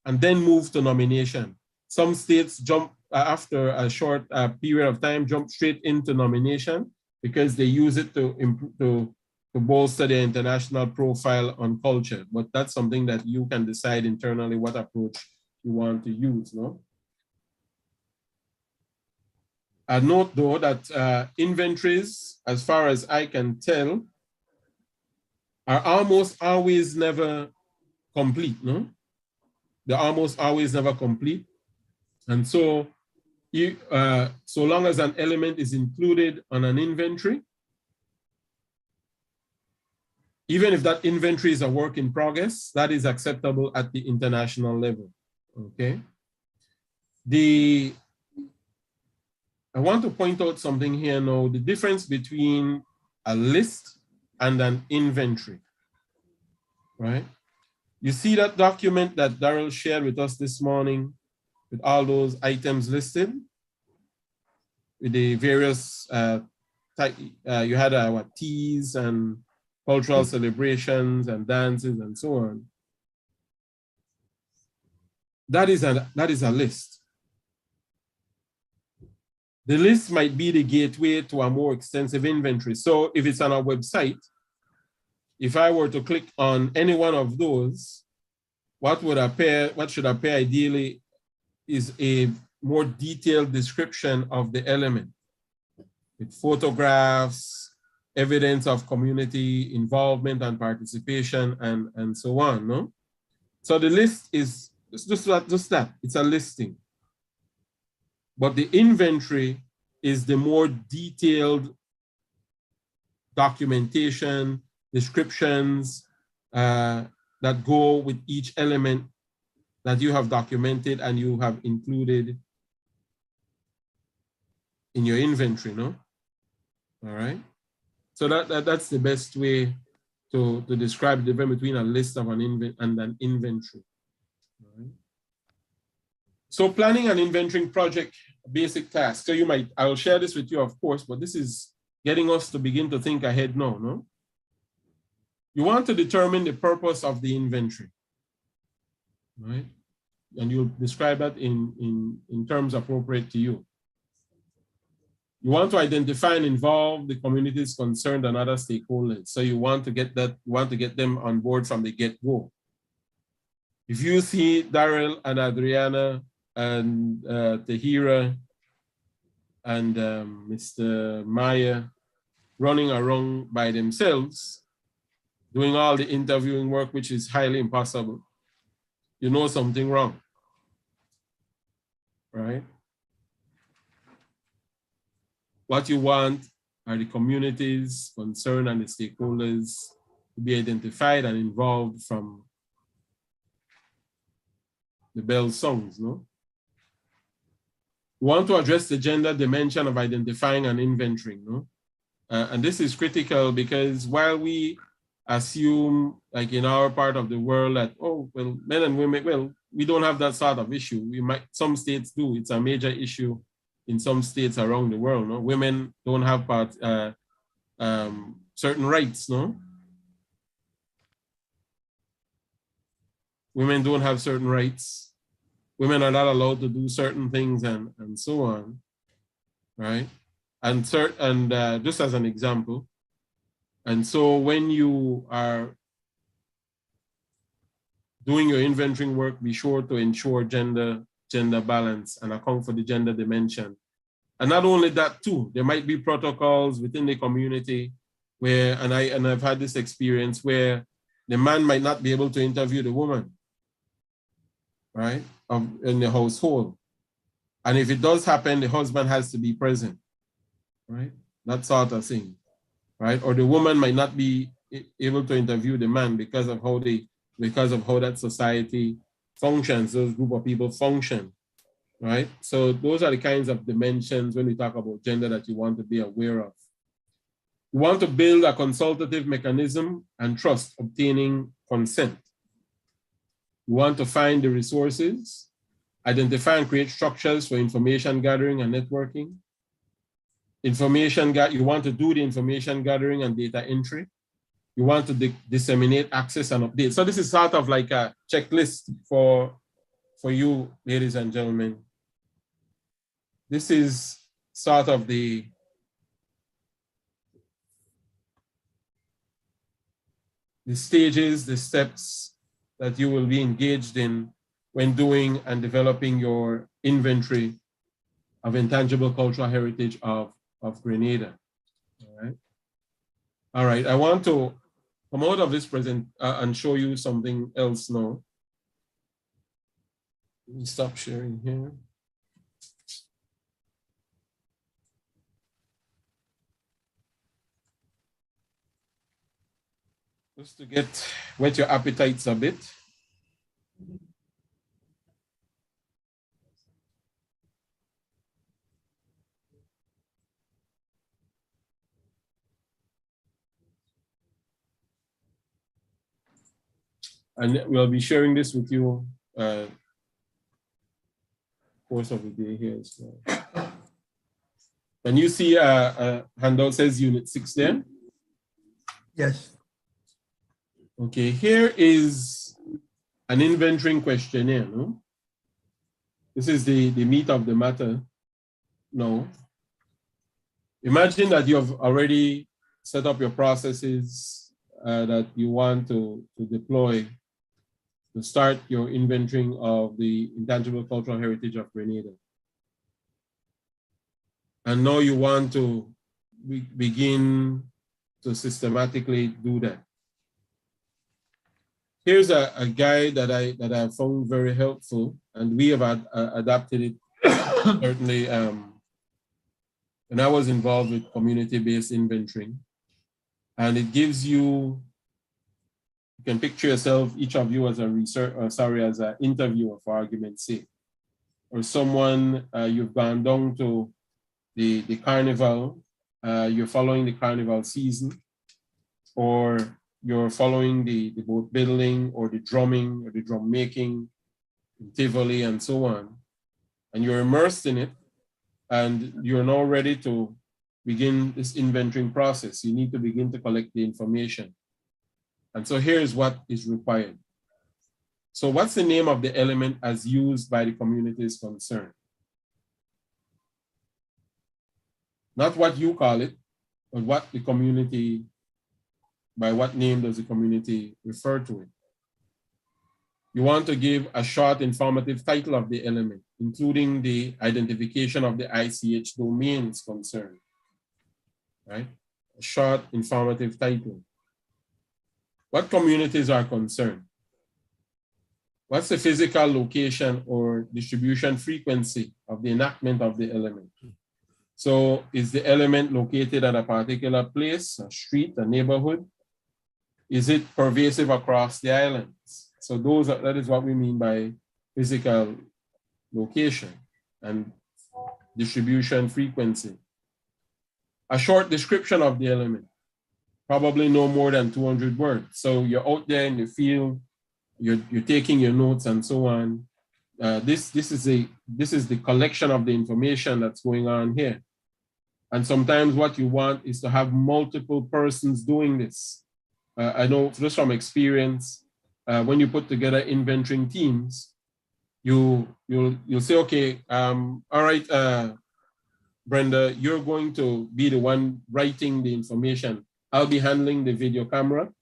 and then move to nomination. Some states jump after a short period of time, jump straight into nomination because they use it to bolster their international profile on culture. But that's something that you can decide internally what approach you want to use, no? I note though that inventories, as far as I can tell, are almost always never complete, no? They're almost always never complete. And so, so long as an element is included on an inventory, even if that inventory is a work in progress, that is acceptable at the international level, okay? I want to point out something here now, the difference between a list and an inventory, right? You see that document that Daryl shared with us this morning with all those items listed with the various, you had teas and cultural celebrations and dances and so on. That is a list. The list might be the gateway to a more extensive inventory. So if it's on our website, if I were to click on any one of those, what should appear ideally is a more detailed description of the element with photographs, evidence of community involvement and participation, and so on, no? So the list is just that, it's a listing. But the inventory is the more detailed documentation, descriptions that go with each element that you have documented and you have included in your inventory, no? All right. So that's the best way to describe the difference between a list of an inventory. All right. So planning and inventorying project basic tasks. So I will share this with you, of course, but this is getting us to begin to think ahead now, no? You want to determine the purpose of the inventory, right? And you'll describe that in terms appropriate to you. You want to identify and involve the communities concerned and other stakeholders. So you want to get them on board from the get-go. If you see Daryl and Adriana and Tahira and Mr. Maya running around by themselves, doing all the interviewing work, which is highly impossible, you know something wrong, right? What you want are the communities concerned and the stakeholders to be identified and involved from the bell songs, no? We want to address the gender dimension of identifying and inventorying, no? And this is critical because while we assume, like in our part of the world, that, oh, well, men and women, well, we don't have that sort of issue. Some states do. It's a major issue in some states around the world, no? Women don't have certain rights, no? Women don't have certain rights. Women are not allowed to do certain things and so on, right? And just as an example, and so when you are doing your inventorying work, be sure to ensure gender balance and account for the gender dimension. And not only that too, there might be protocols within the community where, and I've had this experience where the man might not be able to interview the woman, right, in the household. And if it does happen, the husband has to be present, right? That sort of thing, right? Or the woman might not be able to interview the man because of how that society functions, those group of people function, right? So those are the kinds of dimensions when we talk about gender that you want to be aware of. You want to build a consultative mechanism and trust obtaining consent. You want to find the resources, identify and create structures for information gathering and networking. You want to do the information gathering and data entry. You want to disseminate access and update. So this is sort of like a checklist for you, ladies and gentlemen. This is sort of the stages, the steps that you will be engaged in when doing and developing your inventory of intangible cultural heritage of Grenada. All right, I want to come out of this present and show you something else now. Let me stop sharing here. Just to whet your appetites a bit. And we'll be sharing this with you course of the day here as well. Can you see a handout says Unit 6 there? Yes. Okay, here is an inventorying questionnaire, no? This is the meat of the matter. No. Imagine that you have already set up your processes that you want to deploy to start your inventorying of the intangible cultural heritage of Grenada. And now you want to begin to systematically do that. Here's a guide that I found very helpful, and we have adapted it certainly when I was involved with community-based inventorying. And it gives you can picture yourself, each of you as as an interviewer for argument's sake, or someone you've gone down to the carnival, you're following the carnival season, or you're following the boat building or the drumming or the drum making in Tivoli and so on. and you're immersed in it, and you're now ready to begin this inventorying process. You need to begin to collect the information. And so here's what is required. So what's the name of the element as used by the communities concerned? Not what you call it, but what the community, by what name does the community refer to it? You want to give a short informative title of the element, including the identification of the ICH domains concerned, right? A short informative title. What communities are concerned? What's the physical location or distribution frequency of the enactment of the element? So is the element located at a particular place, a street, a neighborhood? Is it pervasive across the islands? So that is what we mean by physical location and distribution frequency. A short description of the element, probably no more than 200 words. So you're out there in the field, you're taking your notes and so on. This is the collection of the information that's going on here. And sometimes what you want is to have multiple persons doing this. I know just from experience, when you put together inventorying teams, you'll say, okay, all right, Brenda, you're going to be the one writing the information. I'll be handling the video camera.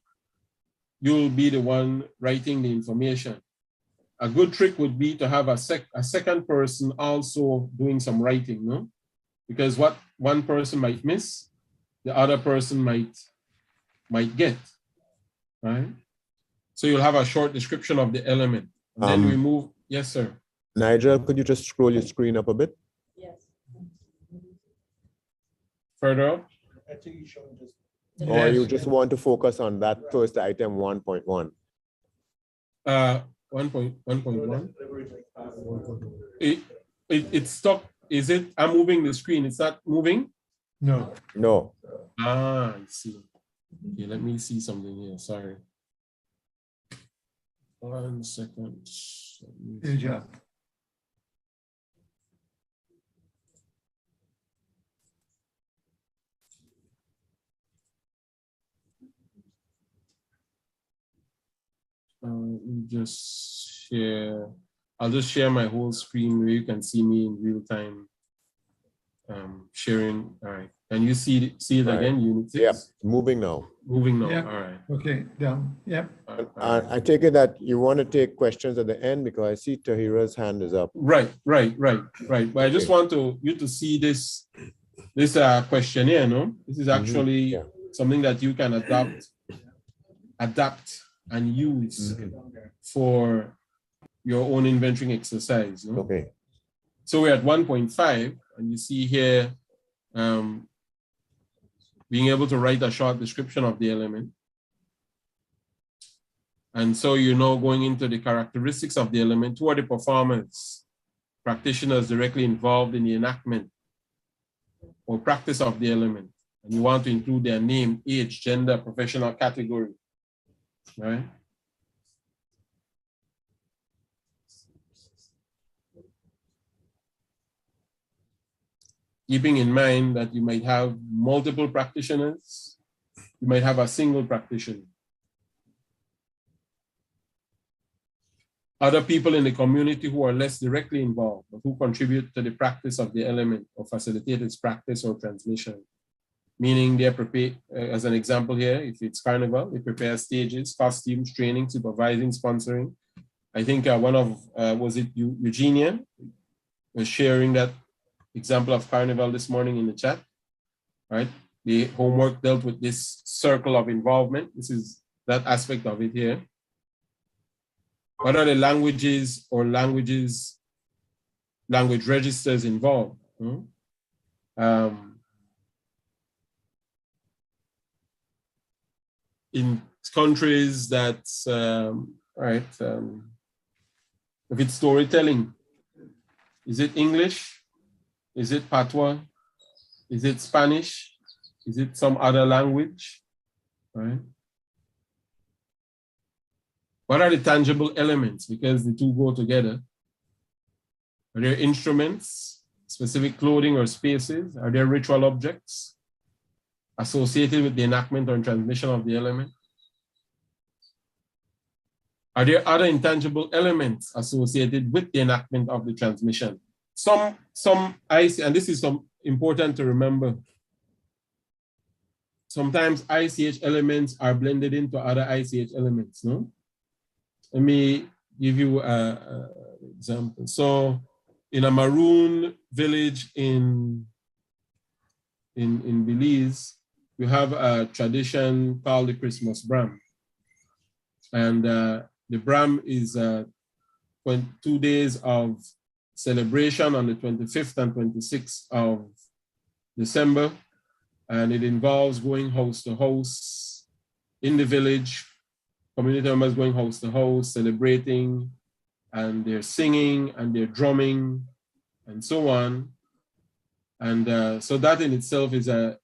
You'll be the one writing the information. A good trick would be to have a second person also doing some writing, no? Because what one person might miss, the other person might get, right? So you'll have a short description of the element. Then we move, yes, sir. Nigel, could you just scroll your screen up a bit? Yes. Further up? I think you showing just. Or you just want to focus on that first item, 1.1? 1.1. It's stuck. Is it? I'm moving the screen. It's not moving? No. No. Ah, I see. Okay, let me see something here. Sorry. 1 second. Page up. Just share. I'll just share my whole screen where you can see me in real time. Sharing. All right. Can you see it Right. again? Unit 6? Yep. Moving now. Moving now. Yeah. All right. Okay, down. Yep. I take it that you want to take questions at the end because I see Tahira's hand is up. Right. But I just want you to see this questionnaire, no? This is actually something that you can adapt and use for your own inventorying exercise. No? Okay. So we're at 1.5, and you see here being able to write a short description of the element. And so you're now going into the characteristics of the element. Who are the performers, practitioners directly involved in the enactment or practice of the element? And you want to include their name, age, gender, professional category, right? Keeping in mind that you might have multiple practitioners, you might have a single practitioner. Other people in the community who are less directly involved, but who contribute to the practice of the element or facilitate its practice or transmission. Meaning they're prepared, as an example here, if it's carnival, they prepare stages, costumes, training, supervising, sponsoring. I think one of, was it Eugenia, was sharing that example of carnival this morning in the chat, right? The homework dealt with this circle of involvement. This is that aspect of it here. What are the languages or language registers involved? In countries that, if it's storytelling, is it English? Is it Patois? Is it Spanish? Is it some other language? Right? What are the tangible elements? Because the two go together. Are there instruments, specific clothing or spaces? Are there ritual objects associated with the enactment or transmission of the element? Are there other intangible elements associated with the enactment of the transmission? Some and this is important to remember. Sometimes ICH elements are blended into other ICH elements, no? Let me give you an example. So in a Maroon village in Belize, we have a tradition called the Christmas Bram. And the Bram is 2 days of celebration on the 25th and 26th of December. And it involves going house to house in the village, community members going house to house, celebrating, and they're singing and they're drumming and so on. And so that in itself is a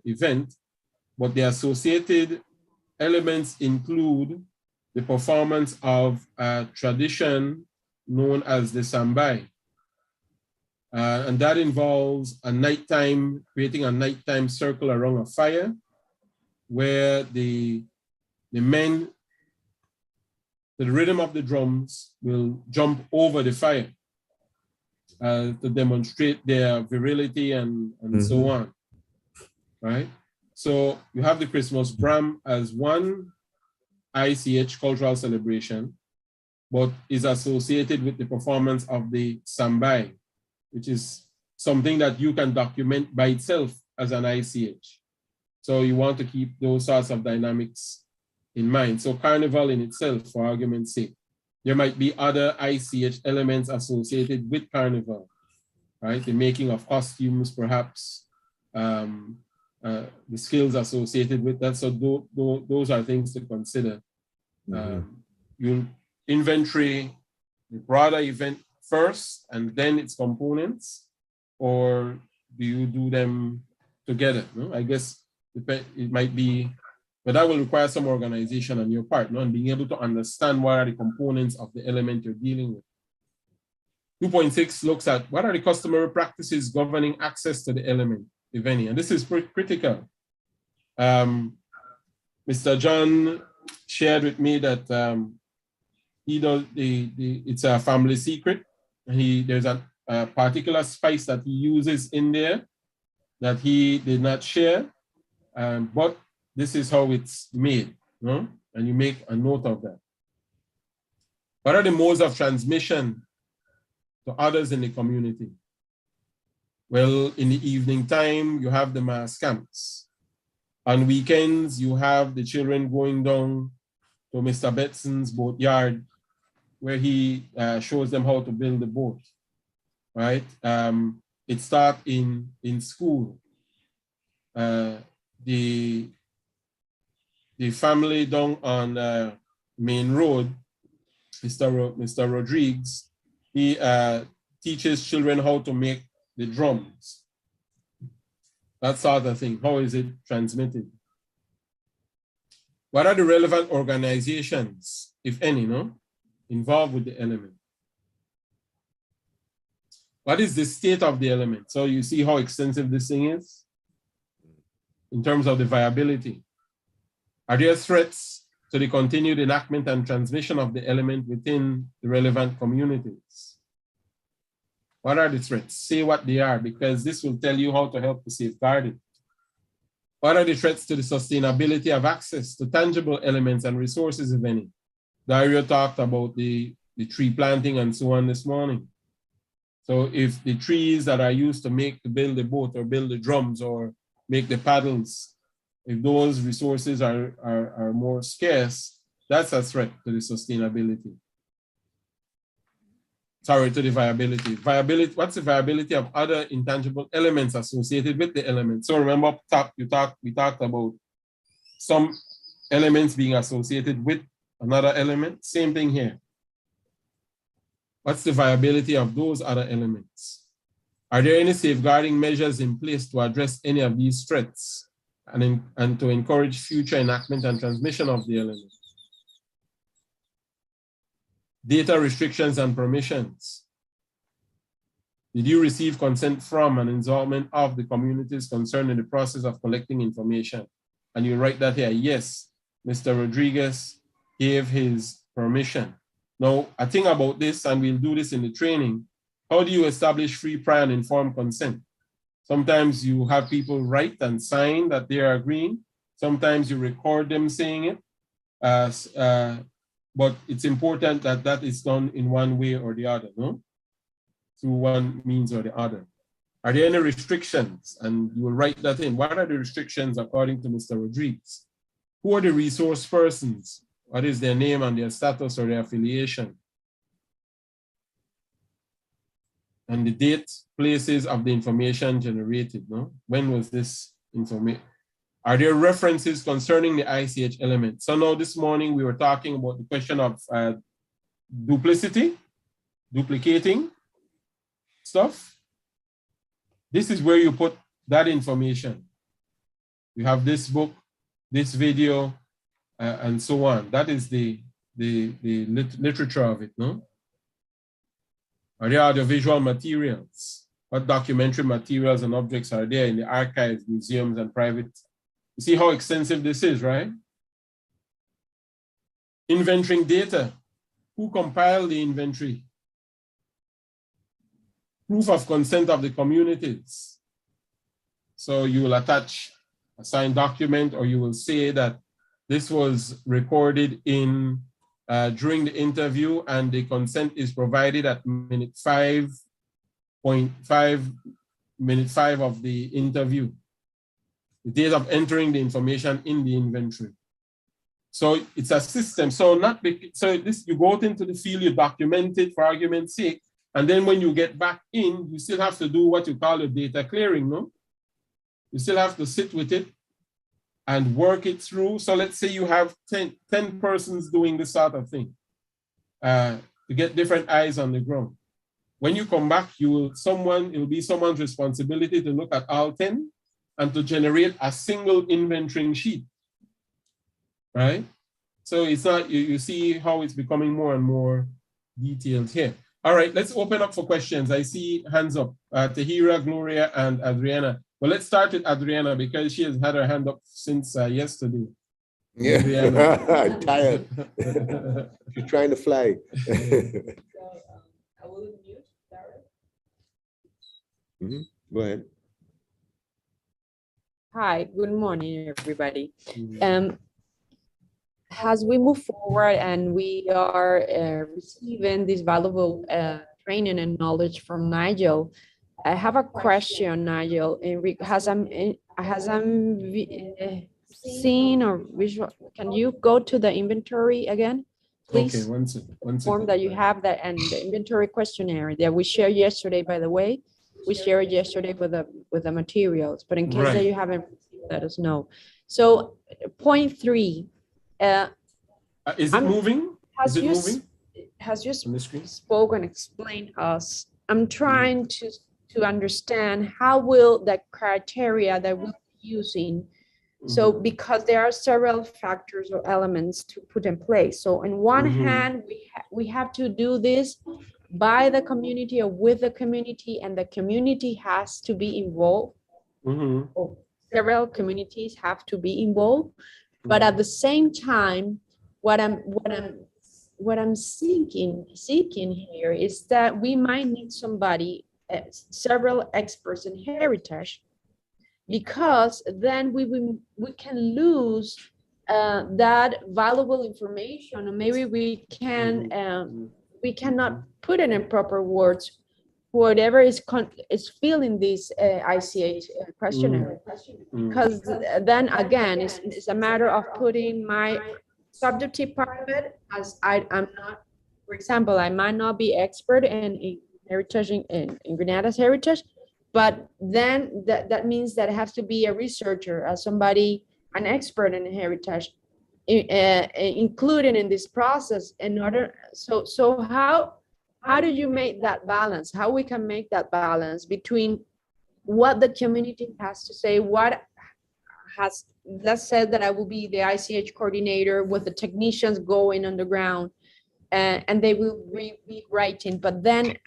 event, but the associated elements include the performance of a tradition known as the Sambai. And that involves a nighttime, creating a nighttime circle around a fire where the men, to the rhythm of the drums, will jump over the fire to demonstrate their virility and so on, right? So you have the Christmas Bram as one ICH cultural celebration, but is associated with the performance of the Sambai, which is something that you can document by itself as an ICH. So you want to keep those sorts of dynamics in mind. So carnival in itself, for argument's sake, there might be other ICH elements associated with carnival, right? The making of costumes, perhaps, the skills associated with that. So those are things to consider. You'll inventory the broader event first and then its components, or do you do them together? No? I guess it might be, but that will require some organization on your part, no? And being able to understand what are the components of the element you're dealing with. 2.6 looks at what are the customary practices governing access to the element, if any, and this is critical. Mr. John shared with me that he does it's a family secret. There's a particular spice that he uses in there that he did not share, but this is how it's made, no? And you make a note of that. What are the modes of transmission to others in the community? Well, in the evening time, you have the mass camps. On weekends, you have the children going down to Mr. Betson's boat yard, where he shows them how to build the boat, right? It starts in school. The family down on Main Road, Mr. Rodriguez, he teaches children how to make the drums. That sort of thing. How is it transmitted? What are the relevant organizations, if any, no, involved with the element? What is the state of the element? So you see how extensive this thing is in terms of the viability. Are there threats to the continued enactment and transmission of the element within the relevant communities? What are the threats? Say what they are, because this will tell you how to help to safeguard it. What are the threats to the sustainability of access to tangible elements and resources, if any? Dario talked about the tree planting and so on this morning. So if the trees that are used to build the boat or build the drums or make the paddles, if those resources are more scarce, that's a threat to the sustainability. Sorry, to the viability. What's the viability of other intangible elements associated with the element? So remember, we talked about some elements being associated with another element. Same thing here. What's the viability of those other elements? Are there any safeguarding measures in place to address any of these threats and to encourage future enactment and transmission of the element? Data restrictions and permissions. Did you receive consent from and involvement of the communities concerned in the process of collecting information? And you write that here, yes, Mr. Rodriguez gave his permission. Now, a thing about this, and we'll do this in the training, how do you establish free, prior, and informed consent? Sometimes you have people write and sign that they are agreeing. Sometimes you record them saying it. But it's important that that is done in one way or the other, no? Through one means or the other. Are there any restrictions? And you will write that in. What are the restrictions according to Mr. Rodriguez? Who are the resource persons? What is their name and their status or their affiliation? And the date, places of the information generated, no? When was this information? Are there references concerning the ICH element? So now this morning we were talking about the question of duplicity, duplicating stuff. This is where you put that information. You have this book, this video, and so on. That is the literature of it, no? Are there audiovisual materials? What documentary materials and objects are there in the archives, museums, and private? You see how extensive this is, right? Inventorying data. Who compiled the inventory? Proof of consent of the communities. So you will attach a signed document, or you will say that this was recorded in during the interview and the consent is provided at minute 5.5 of the interview. The date of entering the information in the inventory. So it's a system. So this, you go out into the field, you document it for argument's sake, and then when you get back in, you still have to do what you call a data clearing, no? You still have to sit with it and work it through. So let's say you have 10 persons doing this sort of thing to get different eyes on the ground. When you come back, it will be someone's responsibility to look at all 10 and to generate a single inventorying sheet, right? So it's not, you see how it's becoming more and more detailed here. All right, let's open up for questions. I see hands up, Tahira, Gloria, and Adriana. Well, let's start with Adriana because she has had her hand up since yesterday. Yeah, tired. She's trying to fly. I will mute, Darren. Go ahead. Hi, good morning, everybody. As we move forward and we are receiving this valuable training and knowledge from Nigel, I have a question, Nigel. Has I'm seen or visual? Can you go to the inventory again, please? Okay, one second. Form that you have that and the inventory questionnaire that we shared yesterday. By the way, we shared yesterday with the materials. But in case that you haven't, let us know. So, point 3. Is it moving? Is it moving? Has you spoken, explain us? I'm trying to understand how will the criteria that we're using. So because there are several factors or elements to put in place. So on one hand, we have to do this by the community or with the community, and the community has to be involved. Or several communities have to be involved. But at the same time, what I'm seeking here is that we might need somebody, several experts in heritage, because then we can lose that valuable information, or maybe we cannot put it in proper words. Whatever is filling this ICH questionnaire, because then again, it's a matter of putting my subjective part of it, as I'm not, for example, I might not be expert in heritage in Grenada's heritage, but then that means that I have to be a researcher, as somebody, an expert in heritage, included in this process in order. So how do you make that balance? How we can make that balance between what the community has to say, what has, let's say that I will be the ICH coordinator with the technicians going on the ground, and they will be writing, but then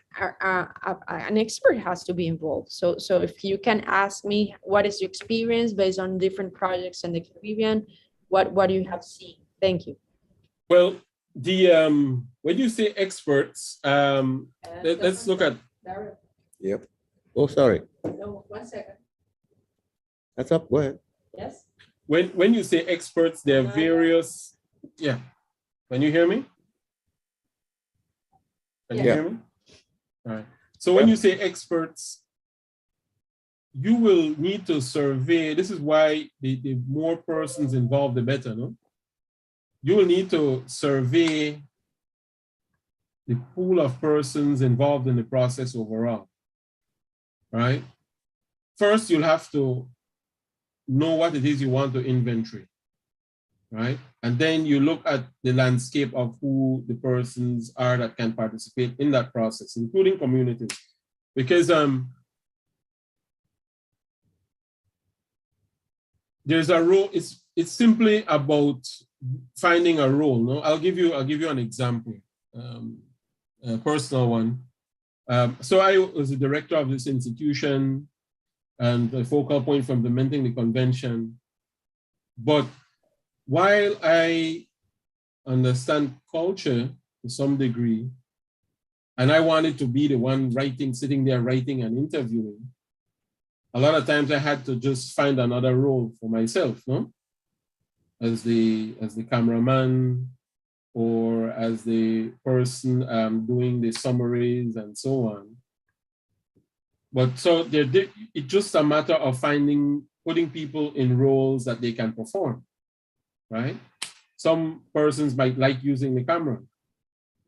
an expert has to be involved. So if you can ask me, what is your experience based on different projects in the Caribbean? What do you have seen? Thank you. Well, the when you say experts, let's look at. Yep. Oh, sorry. No, 1 second. That's up. Go ahead. Yes. When you say experts, there are various. Yeah. Can you hear me? Can you hear me? All right. So when you say experts, you will need to survey. This is why the more persons involved, the better, no? You will need to survey the pool of persons involved in the process overall, right? First, you'll have to know what it is you want to inventory, right? And then you look at the landscape of who the persons are that can participate in that process, including communities. Because there's a role, it's simply about finding a role. No, I'll give you an example, a personal one. So I was the director of this institution and a focal point for implementing the convention. But while I understand culture to some degree, and I wanted to be the one writing, sitting there writing and interviewing, a lot of times I had to just find another role for myself, no? As the cameraman, or as the person doing the summaries and so on. But so it's just a matter of putting people in roles that they can perform, right? Some persons might like using the camera.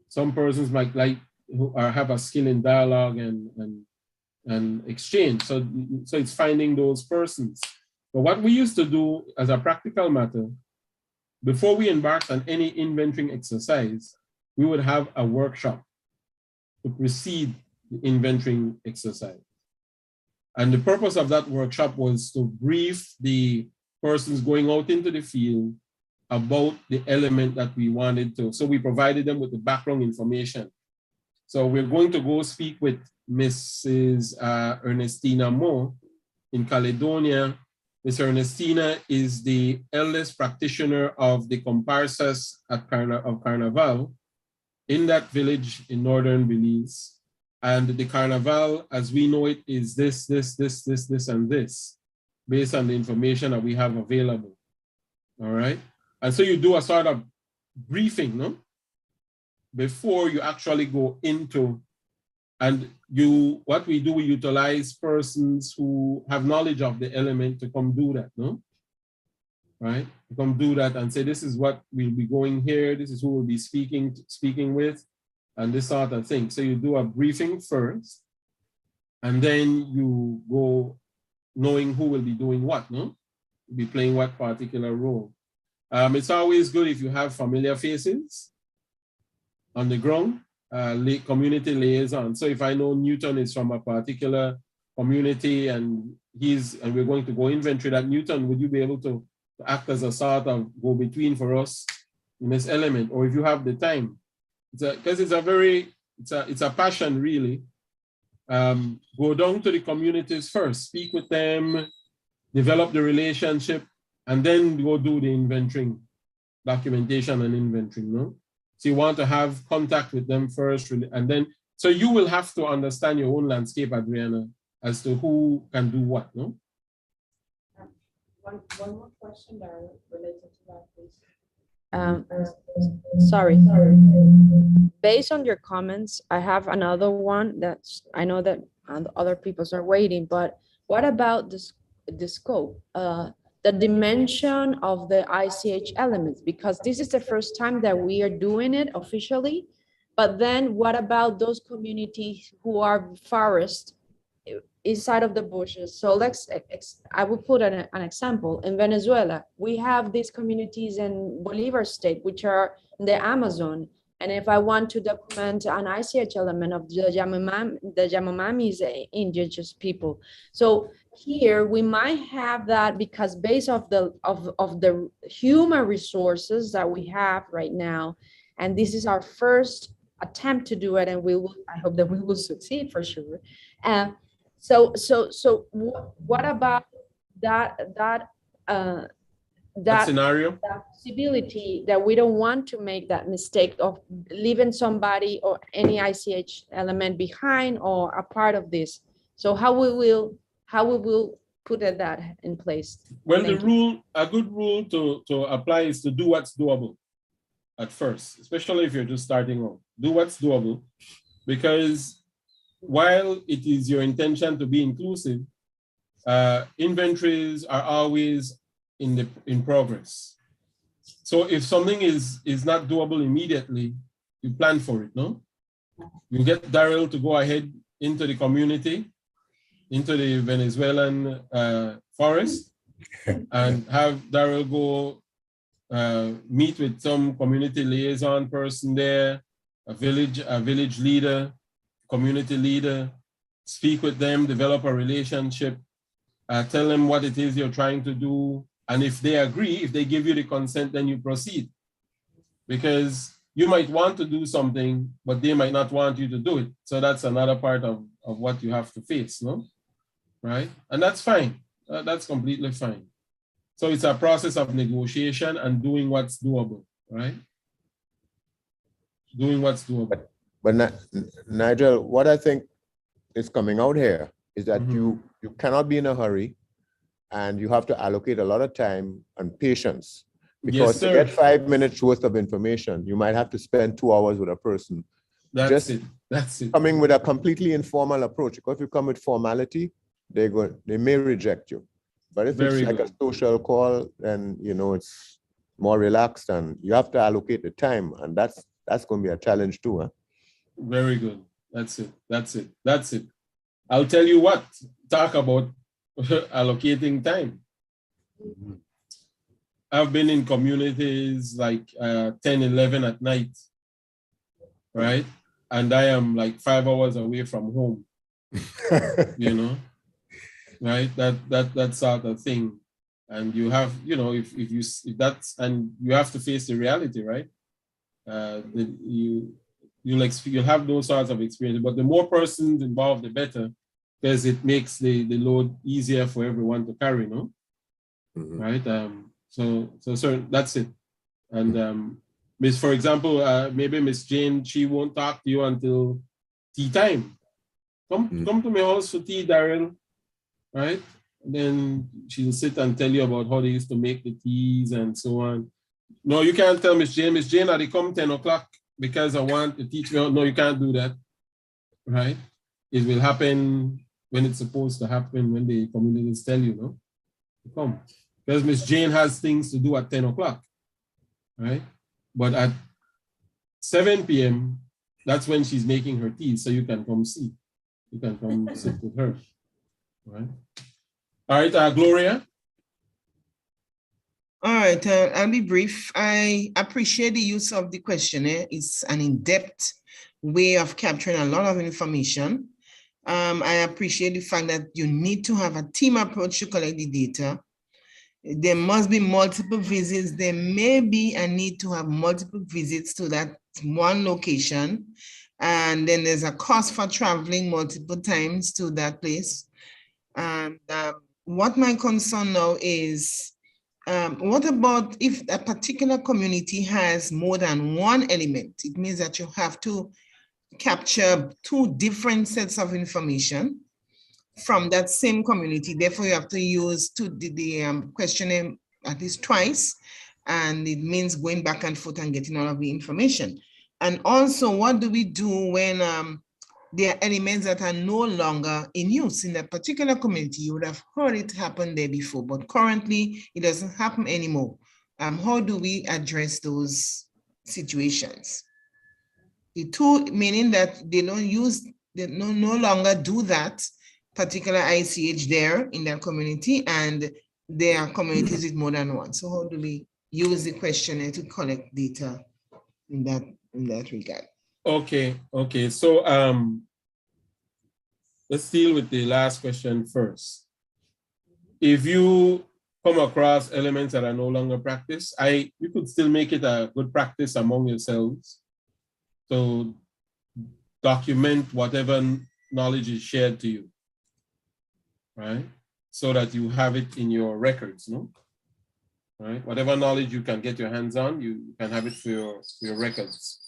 Some persons might like or have a skill in dialogue and exchange. So it's finding those persons. But what we used to do as a practical matter, before we embarked on any inventorying exercise, we would have a workshop to precede the inventorying exercise. And the purpose of that workshop was to brief the persons going out into the field about the element that we wanted to. So we provided them with the background information. So we're going to go speak with Mrs. Ernestina Mo in Caledonia. Ms. Ernestina is the eldest practitioner of the comparsas of Carnaval in that village in northern Belize. And the Carnaval, as we know it, is this, and this, based on the information that we have available. All right. And so you do a sort of briefing, no? Before you actually go into, and what we do, we utilize persons who have knowledge of the element to come do that, no? Right? To come do that and say, this is what we'll be going here, this is who we'll be speaking with, and this sort of thing. So you do a briefing first, and then you go knowing who will be doing what, no? You'll be playing what particular role. It's always good if you have familiar faces on the ground, community liaison. So if I know Newton is from a particular community and we're going to go inventory that, Newton, would you be able to act as a sort of go-between for us in this element? Or if you have the time, because it's a passion really. Go down to the communities first, speak with them, develop the relationship, and then go do the inventorying, documentation and inventorying, no? So you want to have contact with them first, and then, so you will have to understand your own landscape, Adriana, as to who can do what, no? One more question that related to that, please. Sorry. Based on your comments, I have another one that's, I know that other people are waiting, but what about the scope? The dimension of the ICH elements, because this is the first time that we are doing it officially, but then what about those communities who are forest inside of the bushes? So I will put an example. In Venezuela, we have these communities in Bolivar state, which are in the Amazon. And if I want to document an ICH element of the Yanomami is indigenous people. So here we might have that, because based off the human resources that we have right now, And this is our first attempt to do it, and I hope that we will succeed for sure. So what about that scenario? That possibility that we don't want to make that mistake of leaving somebody or any ICH element behind or a part of this. So how we will put that in place? Well, Thank the you. rule, a good rule to apply is to do what's doable at first, especially if you're just starting out. Do what's doable, because while it is your intention to be inclusive, inventories are always in progress. So if something is not doable immediately, you plan for it, no? You get Daryl to go ahead into the community, into the Venezuelan forest, and have Daryl go meet with some community liaison person there, a village leader, community leader, speak with them, develop a relationship, tell them what it is you're trying to do. And if they agree, if they give you the consent, then you proceed. Because you might want to do something, but they might not want you to do it. So that's another part of what you have to face, no? Right? And that's fine. That's completely fine. So it's a process of negotiation and doing what's doable, right? Doing what's doable. But Nigel, what I think is coming out here is that you cannot be in a hurry, and you have to allocate a lot of time and patience. Because to get 5 minutes worth of information, you might have to spend 2 hours with a person. That's it. Coming with a completely informal approach. Because if you come with formality, they may reject you. But if it's like a social call, then it's more relaxed, and you have to allocate the time, and that's going to be a challenge too. Huh? Very good. That's it. I'll tell you what. Talk about allocating time. I've been in communities like 10, 11 at night, right? And I am like 5 hours away from home, right? That sort of thing. And you have, if that's, and you have to face the reality, right? You'll have those sorts of experiences, but the more persons involved, the better, because it makes the load easier for everyone to carry, no? Right? So that's it. And for example, maybe Miss Jane, she won't talk to you until tea time. Come to my house for tea, Daryl, right? And then she'll sit and tell you about how they used to make the teas and so on. No, you can't tell Miss Jane, I come 10 o'clock because I want to teach me. No, you can't do that, right? It will happen when it's supposed to happen, when the communities tell you, no? Come. Because Miss Jane has things to do at 10 o'clock, right? But at 7 p.m., that's when she's making her tea, so you can come see. You can come sit with her, right? All right, Gloria? All right, I'll be brief. I appreciate the use of the questionnaire. It's an in-depth way of capturing a lot of information. I appreciate the fact that you need to have a team approach to collect the data. There must be multiple visits. There may be a need to have multiple visits to that one location. And then there's a cost for traveling multiple times to that place. And what my concern now is, what about if a particular community has more than one element? It means that you have to capture 2 different sets of information from that same community. Therefore, you have to use the questionnaire at least twice, and it means going back and forth and getting all of the information. And also, what do we do when there are elements that are no longer in use in that particular community? You would have heard it happen there before, but currently it doesn't happen anymore. How do we address those situations? The 2, meaning that they no longer do that particular ICH there in their community, and there are communities with more than one. So how do we use the questionnaire to collect data in that regard? Okay. So let's deal with the last question first. If you come across elements that are no longer practiced, you could still make it a good practice among yourselves to document whatever knowledge is shared to you, right? So that you have it in your records, no? Right? Whatever knowledge you can get your hands on, you can have it for your records.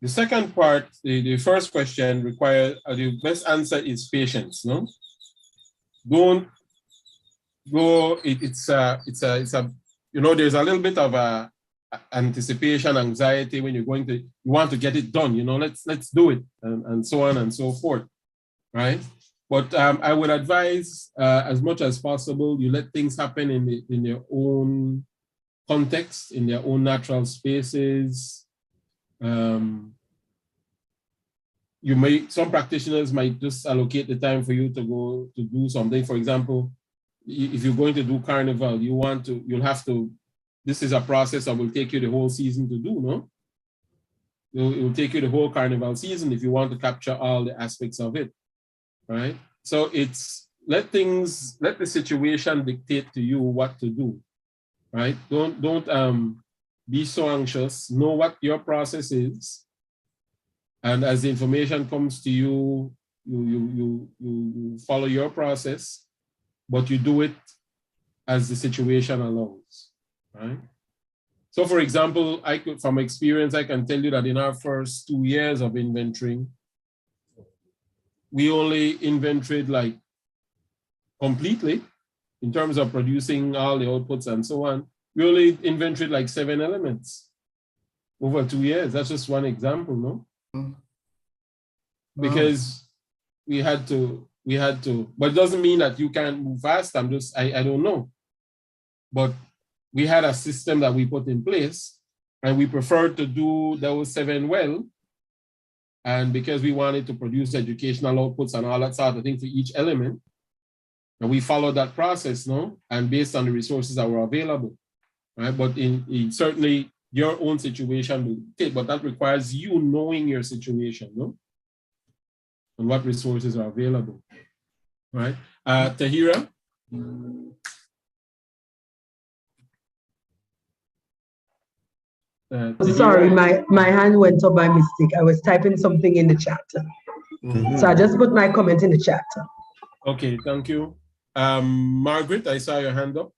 The second part, the first question requires, the best answer is patience, no? Don't go, it's a, you know, there's a little bit of a anticipation, anxiety when you're going to, you want to get it done, you know, let's do it, and so on and so forth, right? But I would advise, as much as possible, you let things happen in their own context, in their own natural spaces. Some practitioners might just allocate the time for you to go to do something. For example, if you're going to do carnival, you'll have to, this is a process that will take you the whole season to do, no? It will take you the whole carnival season if you want to capture all the aspects of it, right? So it's, let the situation dictate to you what to do, right? Don't be so anxious. Know what your process is. And as the information comes to you, you follow your process, but you do it as the situation allows, right? So for example, from experience, I can tell you that in our first 2 years of inventorying, we only inventoried like completely in terms of producing all the outputs and so on. We only inventoried like 7 elements over 2 years. That's just one example, no? Because we had to, but it doesn't mean that you can't move fast. I don't know. But we had a system that we put in place and we preferred to do those 7 well. And because we wanted to produce educational outputs and all that sort of thing for each element, and we followed that process, no? And based on the resources that were available, right? But in certainly your own situation will take, but that requires you knowing your situation, no? And what resources are available, right? Tahira? Sorry, my hand went up by mistake. I was typing something in the chat. So I just put my comment in the chat. Okay, thank you. Margaret, I saw your hand up.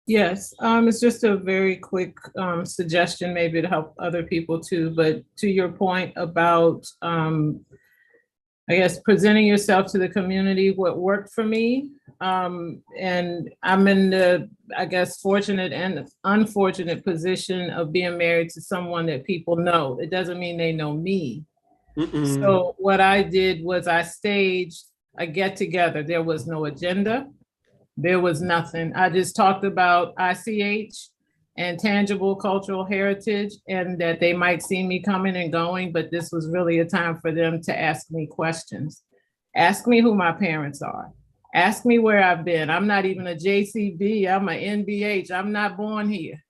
Yes, it's just a very quick suggestion, maybe to help other people too. But to your point about, I guess, presenting yourself to the community, what worked for me, and I'm in the, I guess, fortunate and unfortunate position of being married to someone that people know. It doesn't mean they know me. So what I did was I staged a get together. There was no agenda. There was nothing. I just talked about ICH and tangible cultural heritage, and that they might see me coming and going, but this was really a time for them to ask me questions. Ask me who my parents are. Ask me where I've been. I'm not even a JCB, I'm an NBH. I'm not born here.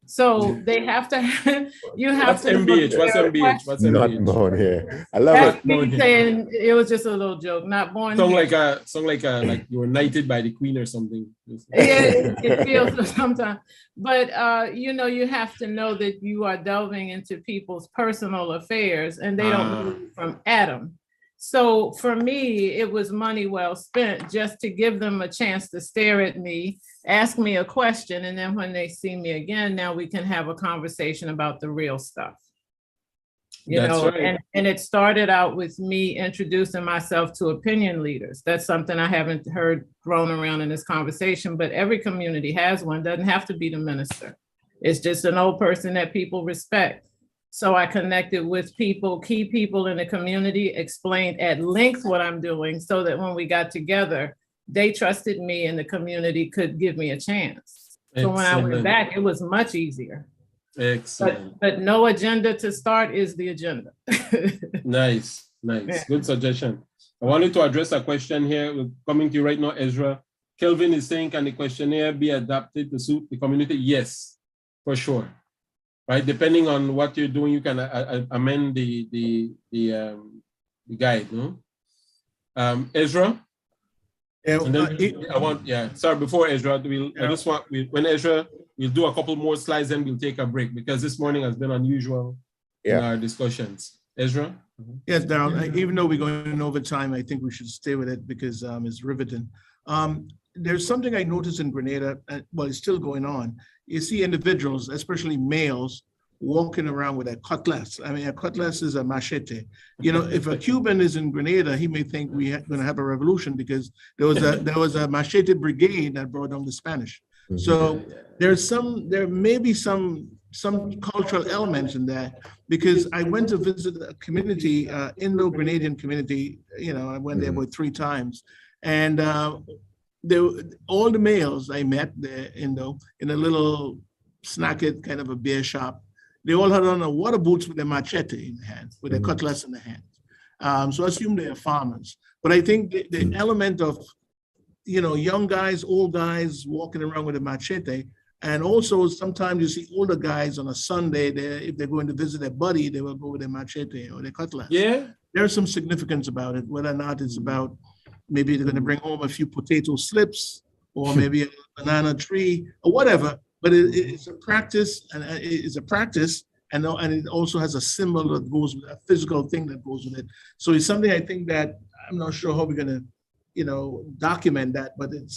So they have to, you have What's to. MBH? What's MBH? What's MBH? Not born here. I love That's it. me saying it was just a little joke, not born Sound here. like you were knighted by the queen or something. Yeah, it feels sometimes. But you know, you have to know that you are delving into people's personal affairs and they don't know you from Adam. So for me, it was money well spent just to give them a chance to stare at me, ask me a question, and then when they see me again, now we can have a conversation about the real stuff. You That's know, right. and it started out with me introducing myself to opinion leaders. That's something I haven't heard thrown around in this conversation, but every community has one. Doesn't have to be the minister. It's just an old person that people respect. So I connected with people, key people in the community, explained at length what I'm doing so that when we got together, they trusted me and the community could give me a chance. So when I went back, it was much easier. Excellent. But no agenda to start is the agenda. Nice. Yeah. Good suggestion. I wanted to address a question here. We're coming to you right now, Ezra. Kelvin is saying, can the questionnaire be adapted to suit the community? Yes, for sure. Right, depending on what you're doing, you can amend the guide. No, Ezra. And then sorry, before Ezra, when Ezra, we'll do a couple more slides and we'll take a break because this morning has been unusual in our discussions. Ezra? Yes, Darryl, even though we're going over time, I think we should stay with it because it's riveting. There's something I noticed in Grenada, well, it's still going on. You see individuals, especially males, walking around with a cutlass. I mean, a cutlass is a machete. You know, if a Cuban is in Grenada, he may think we're going to have a revolution because there was a machete brigade that brought down the Spanish. So there may be some cultural elements in that, because I went to visit a community, Indo-Grenadian community. You know, I went there about 3 times, and all the males I met there, in a little snacket kind of a beer shop, they all had on a water boots with their machete in the hand, with their cutlass in the hand. So I assume they are farmers. But I think the element of, you know, young guys, old guys walking around with a machete, and also sometimes you see older guys on a Sunday, if they're going to visit their buddy, they will go with their machete or their cutlass. Yeah. There's some significance about it, whether or not it's about maybe they're going to bring home a few potato slips or maybe a banana tree or whatever. But it's a practice, and it's a practice, and it also has a symbol that goes with a physical thing that goes with it. So it's something I think that I'm not sure how we're going to, you know, document that, but it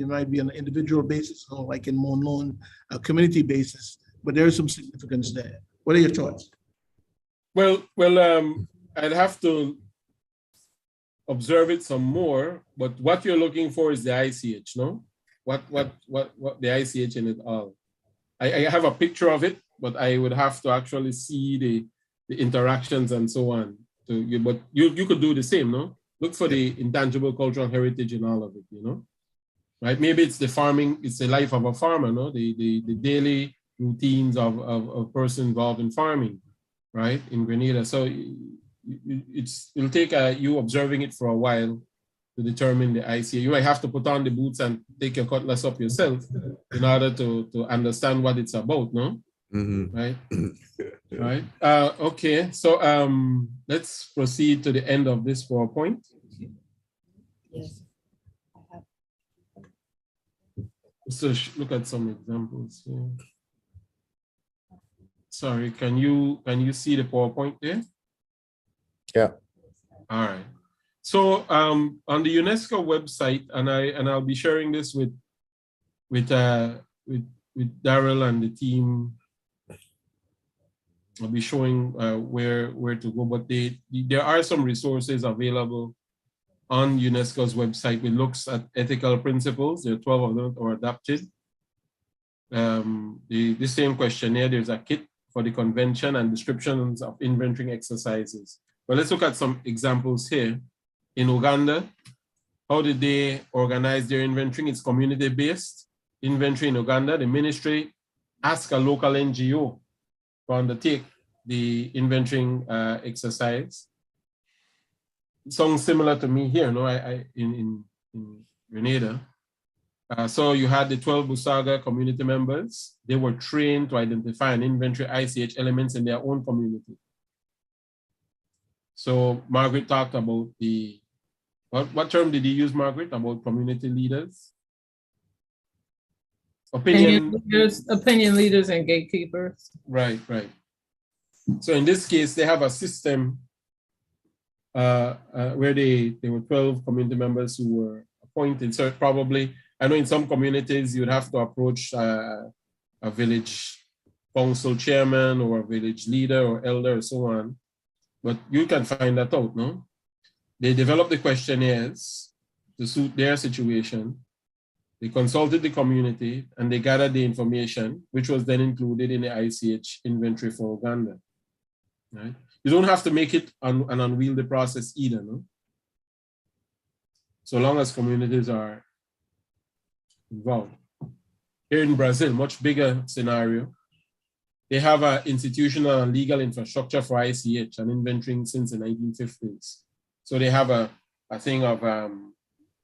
might be on an individual basis or like in more known community basis. But there is some significance there. What are your thoughts? Well, I'd have to observe it some more. But what you're looking for is the ICH, no? What the ICH in it all. I have a picture of it, but I would have to actually see the interactions and so on. But you could do the same, no? Look for the intangible cultural heritage in all of it, you know? Right? Maybe it's the farming, it's the life of a farmer, no? The daily routines of a person involved in farming, right? In Grenada. So it'll take you observing it for a while to determine the ICH. You might have to put on the boots and take your cutlass up yourself in order to understand what it's about, no? Right? Right. Okay. So let's proceed to the end of this PowerPoint. Yes. So look at some examples here. Sorry, can you see the PowerPoint there? Yeah. All right. So on the UNESCO website, and I'll be sharing this with Darryl and the team. I'll be showing where to go, but there are some resources available on UNESCO's website which looks at ethical principles. There are 12 of them are adapted. The same questionnaire, there's a kit for the convention and descriptions of inventorying exercises. But let's look at some examples here. In Uganda, how did they organize their inventorying? It's community-based inventory in Uganda. The ministry asked a local NGO to undertake the inventorying exercise. It sounds similar to me here, no? In Grenada. So you had the 12 Busaga community members. They were trained to identify and inventory ICH elements in their own community. So Margaret talked about what term did you use, Margaret, about community leaders? Opinion leaders and gatekeepers. Right, right. So in this case, they have a system where they were 12 community members who were appointed. So probably, I know in some communities, you'd have to approach a village council chairman or a village leader or elder or so on. But you can find that out, no? They developed the questionnaires to suit their situation. They consulted the community and they gathered the information, which was then included in the ICH inventory for Uganda. Right? You don't have to make it an unwieldy process either, no? So long as communities are involved. Here in Brazil, much bigger scenario. They have an institutional and legal infrastructure for ICH and inventorying since the 1950s. So they have a thing of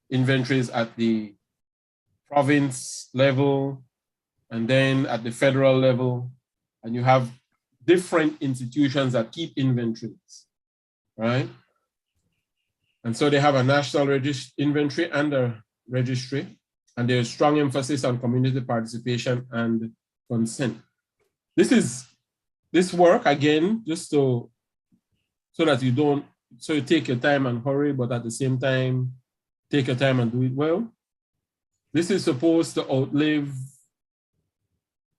inventories at the province level and then at the federal level. And you have different institutions that keep inventories, right? And so they have a national register inventory and a registry, and there's strong emphasis on community participation and consent. This work, again, just so that you take your time and hurry, but at the same time, take your time and do it well. This is supposed to outlive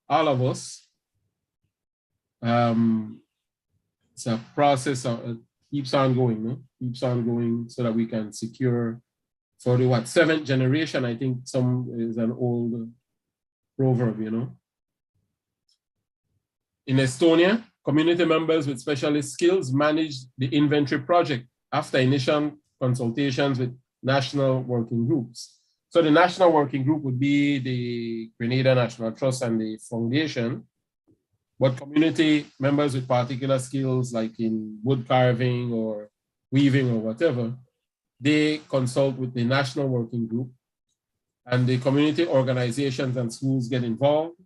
all of us. It's a process that keeps on going, no? Keeps on going so that we can secure for the 7th generation. I think some is an old proverb, you know. In Estonia, community members with specialist skills manage the inventory project after initial consultations with national working groups. So the national working group would be the Grenada National Trust and the foundation, but community members with particular skills like in wood carving or weaving or whatever, they consult with the national working group, and the community organizations and schools get involved,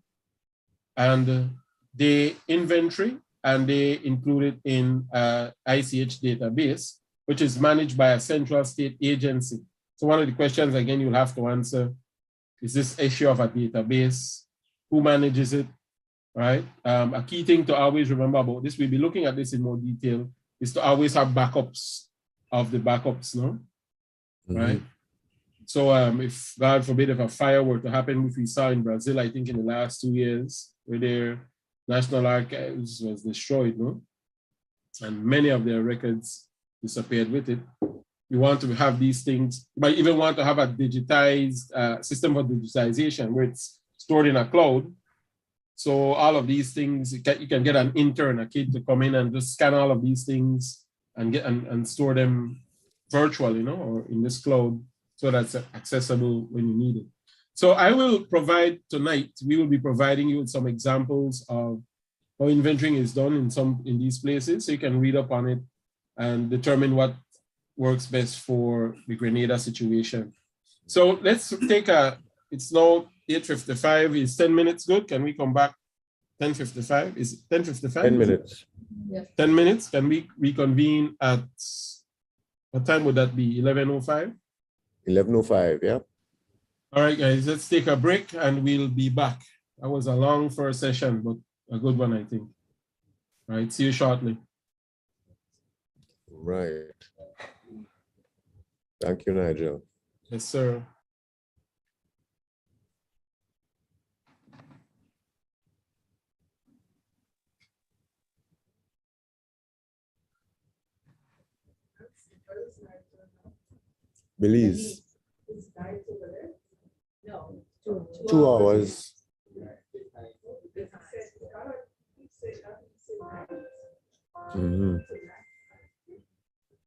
and they inventory and they include it in ICH database, which is managed by a central state agency. So one of the questions, again, you'll have to answer, is this issue of a database? Who manages it, right? A key thing to always remember about this, we'll be looking at this in more detail, is to always have backups of the backups, no? Right? So if, God forbid, if a fire were to happen, which we saw in Brazil, I think in the last 2 years, where their National Archives was destroyed, no? And many of their records disappeared with it. You want to have these things, you might even want to have a digitized system for digitization where it's stored in a cloud. So all of these things, you can get an intern, a kid to come in and just scan all of these things and get and store them virtually, you know, or in this cloud, so that's accessible when you need it. So I will provide tonight, we will be providing you with some examples of how inventorying is done in these places, so you can read up on it and determine what works best for the Grenada situation. So let's take it's now 8:55, is 10 minutes good? Can we come back 10:55? Is it 10:55? 10 minutes. Yeah. 10 minutes, can we reconvene at, what time would that be, 11:05? 11:05, yeah. All right, guys, let's take a break and we'll be back. That was a long first session, but a good one, I think. All right, see you shortly. Right. Thank you, Nigel. Yes, sir. Belize. No, 2 hours.